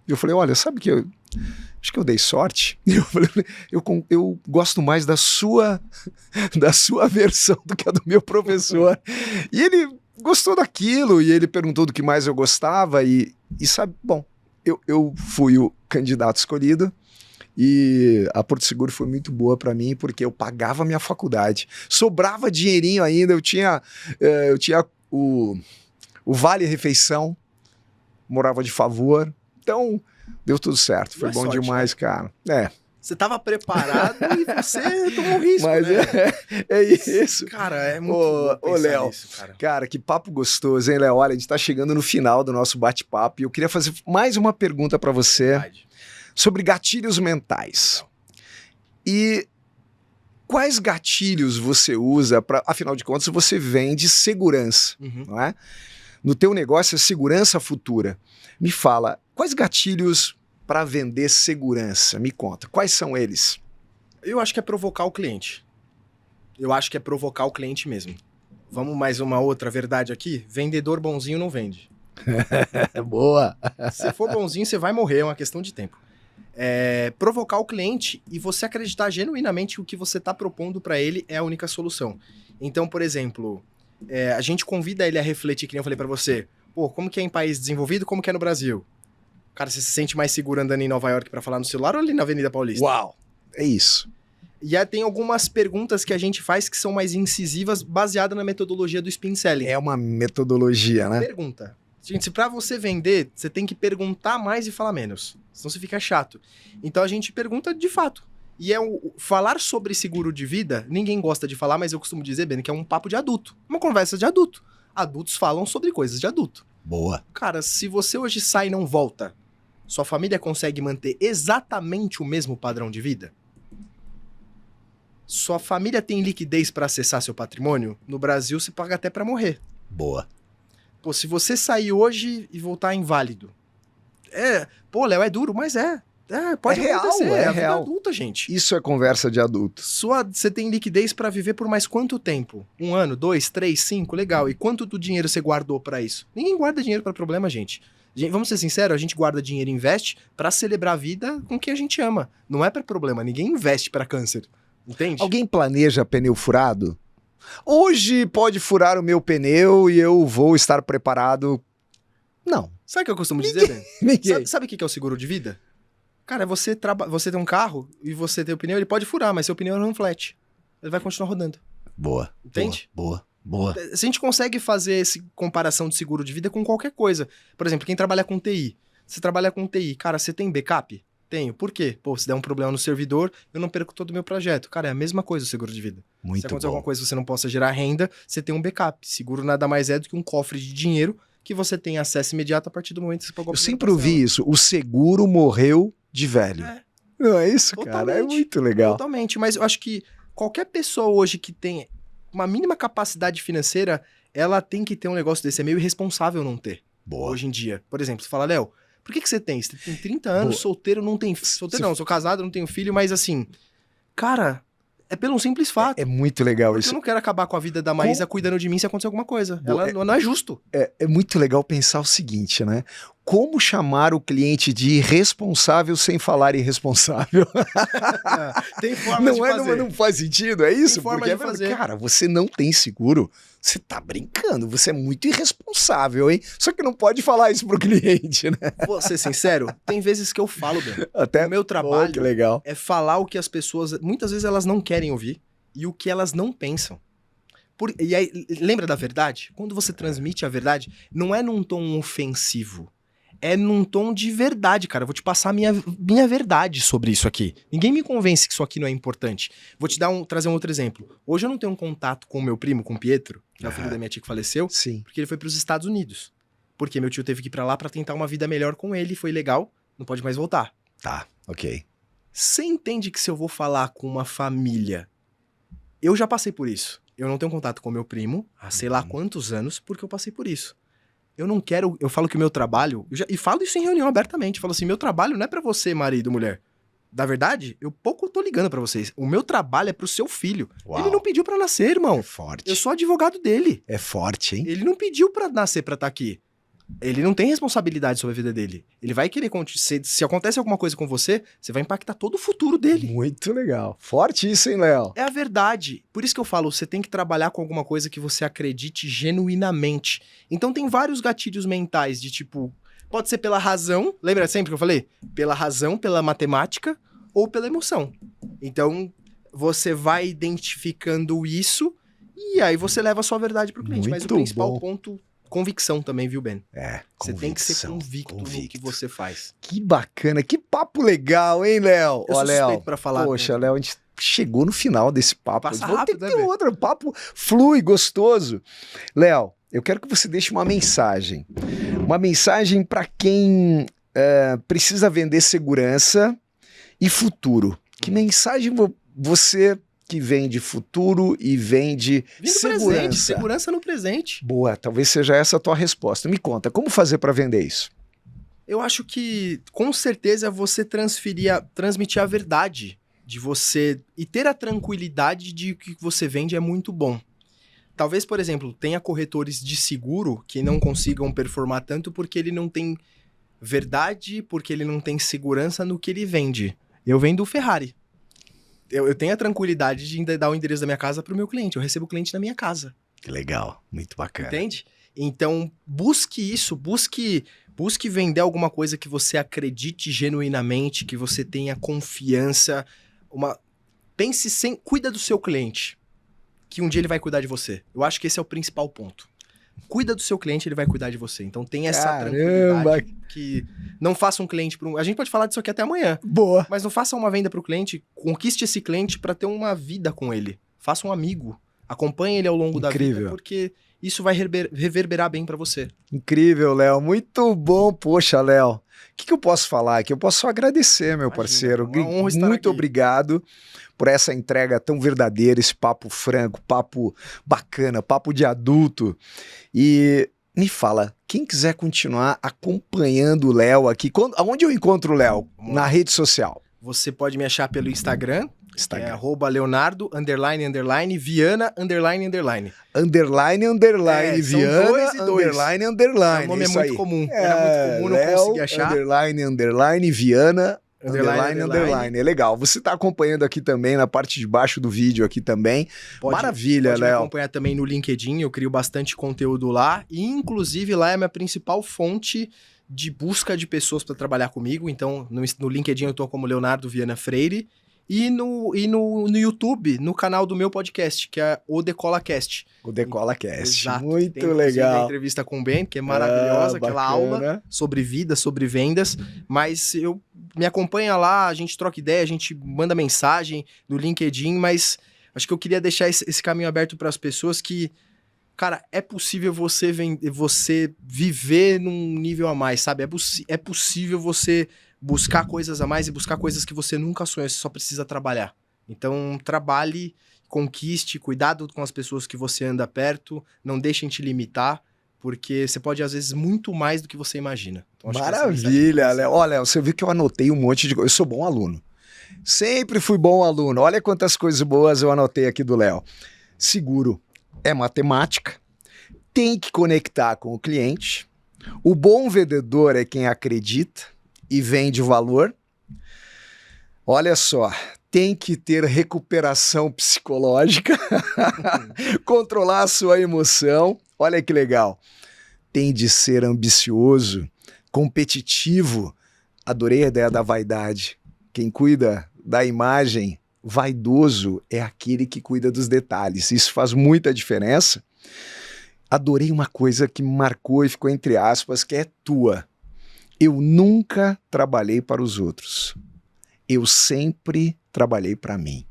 Eu falei, olha, sabe que acho que eu dei sorte. Eu falei, eu gosto mais da sua versão do que a do meu professor. E ele gostou daquilo, e ele perguntou do que mais eu gostava, e sabe, bom, eu fui o candidato escolhido, e a Porto Seguro foi muito boa para mim, porque eu pagava a minha faculdade. Sobrava dinheirinho ainda, eu tinha o Vale-Refeição, morava de favor, então deu tudo certo, foi bom sorte, demais, né? Cara. Você estava preparado e você tomou um risco, mas né? É isso. Cara, é muito bom Léo, nisso, cara, que papo gostoso, hein, Léo? Olha, a gente tá chegando no final do nosso bate-papo e eu queria fazer mais uma pergunta para você sobre gatilhos mentais. E quais gatilhos você usa para, afinal de contas, você vende segurança, não é? No teu negócio é segurança futura. Me fala, quais gatilhos para vender segurança? Me conta, quais são eles? Eu acho que é provocar o cliente. Eu acho que é provocar o cliente mesmo. Vamos mais uma outra verdade aqui? Vendedor bonzinho não vende. Boa! Se for bonzinho, você vai morrer, é uma questão de tempo. Provocar o cliente e você acreditar genuinamente que o que você está propondo para ele é a única solução. Então, por exemplo, a gente convida ele a refletir, que nem eu falei para você, pô, como que é em país desenvolvido, como que é no Brasil? Cara, você se sente mais seguro andando em Nova York para falar no celular ou ali na Avenida Paulista? Uau! É isso. E aí tem algumas perguntas que a gente faz que são mais incisivas, baseada na metodologia do spin selling. É uma metodologia, né? Pergunta. Gente, se pra você vender, você tem que perguntar mais e falar menos. Senão você fica chato. Então a gente pergunta de fato. E falar sobre seguro de vida, ninguém gosta de falar, mas eu costumo dizer, Ben, que é um papo de adulto. Uma conversa de adulto. Adultos falam sobre coisas de adulto. Boa. Cara, se você hoje sai e não volta, sua família consegue manter exatamente o mesmo padrão de vida? Sua família tem liquidez para acessar seu patrimônio? No Brasil, você paga até para morrer. Boa. Pô, se você sair hoje e voltar inválido. Pô, Léo, é duro, mas pode acontecer. É a vida real. adulta, gente. Isso é conversa de adulto. Você tem liquidez para viver por mais quanto tempo? 1 ano, 2, 3, 5, legal. E quanto do dinheiro você guardou para isso? Ninguém guarda dinheiro para problema, gente. Vamos ser sinceros, a gente guarda dinheiro e investe para celebrar a vida com quem a gente ama. Não é para problema, ninguém investe para câncer. Entende? Alguém planeja pneu furado? Hoje pode furar o meu pneu e eu vou estar preparado? Não. Sabe o que eu costumo dizer, Ben? Ninguém. Sabe o que é o seguro de vida? Cara, você tem um carro e você tem o pneu, ele pode furar, mas seu pneu não flat. Ele vai continuar rodando. Boa. Entende? Boa. Boa. A gente consegue fazer essa comparação de seguro de vida com qualquer coisa. Por exemplo, quem trabalha com TI. Você trabalha com TI, cara, você tem backup? Tenho. Por quê? Pô, se der um problema no servidor, eu não perco todo o meu projeto. Cara, é a mesma coisa o seguro de vida. Muito se acontecer bom. alguma coisa que você não possa gerar renda, você tem um backup. Seguro nada mais é do que um cofre de dinheiro que você tem acesso imediato a partir do momento que você pagou a Eu primeira sempre ouvi parcela. isso. O seguro morreu de velho. Não é isso, cara? É Totalmente. muito legal. Totalmente, mas eu acho que qualquer pessoa hoje que tem uma mínima capacidade financeira, ela tem que ter um negócio desse. É meio irresponsável não ter, Boa. hoje em dia. Por exemplo, você fala, Léo, por que você tem? Você tem 30 anos, Boa. solteiro, não tem... Solteiro não, sou casado, não tenho filho, mas assim... Cara, é pelo um simples fato. É muito legal Porque eu isso. não quero acabar com a vida da Maísa cuidando de mim se acontecer alguma coisa. Boa, Ela não é justo. É muito legal pensar o seguinte, né? Como chamar o cliente de irresponsável sem falar irresponsável? Tem forma de fazer. Não faz sentido, é isso? Tem forma Porque de fazer. cara, você não tem seguro, você tá brincando, você é muito irresponsável, hein? Só que não pode falar isso pro cliente, né? Vou ser sincero, tem vezes que eu falo, Ben. Até O meu Pô, trabalho que legal. é falar o que as pessoas, muitas vezes elas não querem ouvir e o que elas não pensam. E aí, lembra da verdade? Quando você transmite a verdade, não é num tom ofensivo. É num tom de verdade, cara. Eu vou te passar a minha verdade sobre isso aqui. Ninguém me convence que isso aqui não é importante. Vou te trazer um outro exemplo. Hoje eu não tenho um contato com o meu primo, com o Pietro, que é o filho da minha tia que faleceu, Sim. porque ele foi para os Estados Unidos. Porque meu tio teve que ir para lá para tentar uma vida melhor com ele, foi legal, não pode mais voltar. Tá, ok. Você entende que se eu vou falar com uma família... Eu já passei por isso. Eu não tenho contato com meu primo há sei lá quantos anos, porque eu passei por isso. Eu não quero... Eu falo que o meu trabalho... E falo isso em reunião abertamente. Falo assim, meu trabalho não é pra você, marido, mulher. Da verdade, eu pouco tô ligando pra vocês. O meu trabalho é pro seu filho. Uau. Ele não pediu pra nascer, irmão. É forte. Eu sou advogado dele. É forte, hein? Ele não pediu pra nascer pra estar aqui. Ele não tem responsabilidade sobre a vida dele. Ele vai querer... Se acontece alguma coisa com você, você vai impactar todo o futuro dele. Muito legal. Forte isso, hein, Léo? É a verdade. Por isso que eu falo, você tem que trabalhar com alguma coisa que você acredite genuinamente. Então tem vários gatilhos mentais de tipo... Pode ser pela razão, lembra sempre que eu falei? Pela razão, pela matemática ou pela emoção. Então você vai identificando isso e aí você leva a sua verdade pro cliente. Mas o Muito principal bom. ponto... Convicção também, viu, Ben? É, Você tem que ser convicção, convicto no que você faz. Que bacana, que papo legal, hein, Léo? Eu Ó, sou Léo, suspeito pra falar. poxa, Léo, a gente chegou no final desse papo. Passa Vou ter rápido, que né, ter velho? outro papo flui, gostoso. Léo, eu quero que você deixe uma mensagem. Uma mensagem para quem precisa vender segurança e futuro. Que mensagem você que vende futuro e vende Vindo segurança? presente, segurança no presente. Boa, talvez seja essa a tua resposta. Me conta, como fazer para vender isso? Eu acho que, com certeza, você transmitir a verdade de você e ter a tranquilidade de que o que você vende é muito bom. Talvez, por exemplo, tenha corretores de seguro que não consigam performar tanto porque ele não tem verdade, porque ele não tem segurança no que ele vende. Eu vendo o Ferrari. Eu tenho a tranquilidade de ainda dar o endereço da minha casa para o meu cliente. Eu recebo o cliente na minha casa. Que legal, muito bacana. Entende? Então, busque isso, busque vender alguma coisa que você acredite genuinamente, que você tenha confiança. Cuida do seu cliente, que um dia ele vai cuidar de você. Eu acho que esse é o principal ponto. Cuida do seu cliente, ele vai cuidar de você. Então tem essa tranquilidade que não faça um cliente para um... A gente pode falar disso aqui até amanhã. Boa. Mas não faça uma venda para o cliente, conquiste esse cliente para ter uma vida com ele. Faça um amigo. Acompanhe ele ao longo da vida, porque isso vai reverberar bem para você. Incrível, Léo. Muito bom. Poxa, Léo. O que eu posso falar aqui? Eu posso só agradecer, meu parceiro. Uma honra estar Muito aqui. Obrigado por essa entrega tão verdadeira, esse papo franco, papo bacana, papo de adulto. E me fala, quem quiser continuar acompanhando o Léo aqui, aonde eu encontro o Léo? Na rede social. Você pode me achar pelo Instagram. É @Leonardo, _, Viana, _. Underline, São Viana, dois e dois. Underline. O nome é isso muito aí. comum. Era muito comum, não Léo, consegui achar. _, Viana, Underline. É legal. Você tá acompanhando aqui também, na parte de baixo do vídeo aqui também. Maravilha, pode me Léo. acompanhar também no LinkedIn, eu crio bastante conteúdo lá. E, inclusive, lá é a minha principal fonte de busca de pessoas para trabalhar comigo. Então, no LinkedIn eu tô como Leonardo Viana Freire. E no YouTube, no canal do meu podcast, que é o DecolaCast. O DecolaCast. Exato. Muito Tem, legal. A entrevista com o Ben, que é maravilhosa, aquela bacana. aula sobre vida, sobre vendas. Mas me acompanha lá, a gente troca ideia, a gente manda mensagem no LinkedIn, mas acho que eu queria deixar esse caminho aberto para as pessoas que, cara, é possível você viver num nível a mais, sabe? É possível você buscar coisas a mais e buscar coisas que você nunca sonhou, você só precisa trabalhar. Então, trabalhe, conquiste, cuidado com as pessoas que você anda perto, não deixem te limitar, porque você pode, às vezes, muito mais do que você imagina. Então, Maravilha, Léo. Olha, você viu que eu anotei um monte de coisa. Eu sou bom aluno. Sempre fui bom aluno. Olha quantas coisas boas eu anotei aqui do Léo. Seguro é matemática, tem que conectar com o cliente. O bom vendedor é quem acredita e vende valor. Olha só, tem que ter recuperação psicológica, controlar a sua emoção. Olha que legal. Tem de ser ambicioso, competitivo. Adorei a ideia da vaidade. Quem cuida da imagem, vaidoso, é aquele que cuida dos detalhes. Isso faz muita diferença. Adorei uma coisa que me marcou e ficou entre aspas, que é tua. Eu nunca trabalhei para os outros. Eu sempre trabalhei para mim.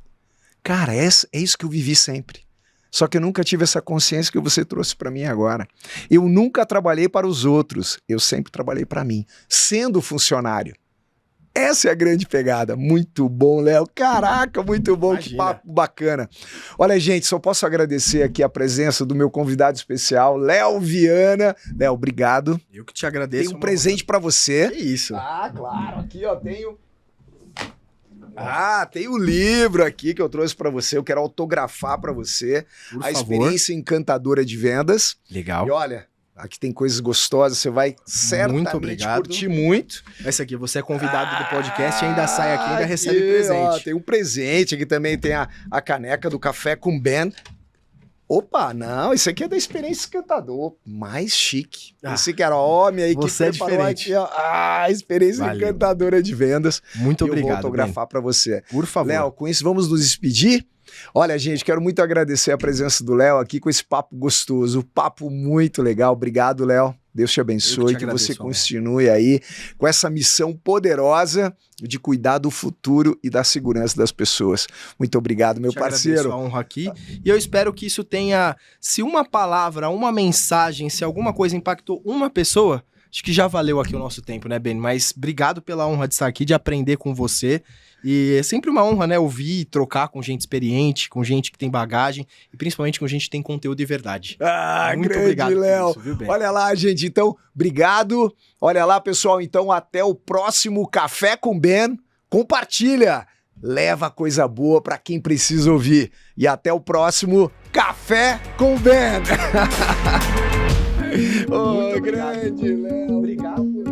Cara, é isso que eu vivi sempre. Só que eu nunca tive essa consciência que você trouxe para mim agora. Eu nunca trabalhei para os outros. Eu sempre trabalhei para mim, sendo funcionário. Essa é a grande pegada. Muito bom, Léo. Caraca, muito bom. Imagina. Que papo bacana. Olha, gente, só posso agradecer aqui a presença do meu convidado especial, Léo Viana. Léo, obrigado. Eu que te agradeço. Tem um presente para você. Que isso? Ah, claro. Aqui, ó, tenho... tem o livro aqui que eu trouxe para você. Eu quero autografar para você. Por a favor. Experiência Encantadora de Vendas. Legal. E olha... Aqui tem coisas gostosas, você vai certamente curtir muito. Essa aqui, você é convidado do podcast e ainda sai aqui e ainda recebe presente. Ó, tem um presente, aqui também tem a caneca do Café com Ben. Opa, não, isso aqui é da Experiência Encantador, mais chique. Esse que era homem aí que você preparou é diferente. Aqui, ó, Experiência Encantadora de Vendas. Muito obrigado. Eu vou autografar para você. Por favor. Léo, com isso vamos nos despedir. Olha, gente, quero muito agradecer a presença do Léo aqui com esse papo gostoso, papo muito legal. Obrigado, Léo. Deus te abençoe, que você continue aí com essa missão poderosa de cuidar do futuro e da segurança das pessoas. Muito obrigado, meu parceiro. Agradeço a honra aqui. E eu espero que isso tenha, se uma palavra, uma mensagem, se alguma coisa impactou uma pessoa, acho que já valeu aqui o nosso tempo, né, Ben? Mas obrigado pela honra de estar aqui, de aprender com você. E é sempre uma honra, né, ouvir e trocar com gente experiente, com gente que tem bagagem e principalmente com gente que tem conteúdo de verdade. Muito grande, obrigado, Léo. Olha lá, gente, então, obrigado. Olha lá, pessoal, então até o próximo Café com Ben. Compartilha, leva coisa boa para quem precisa ouvir. E até o próximo Café com Ben. Grande, Léo. Obrigado.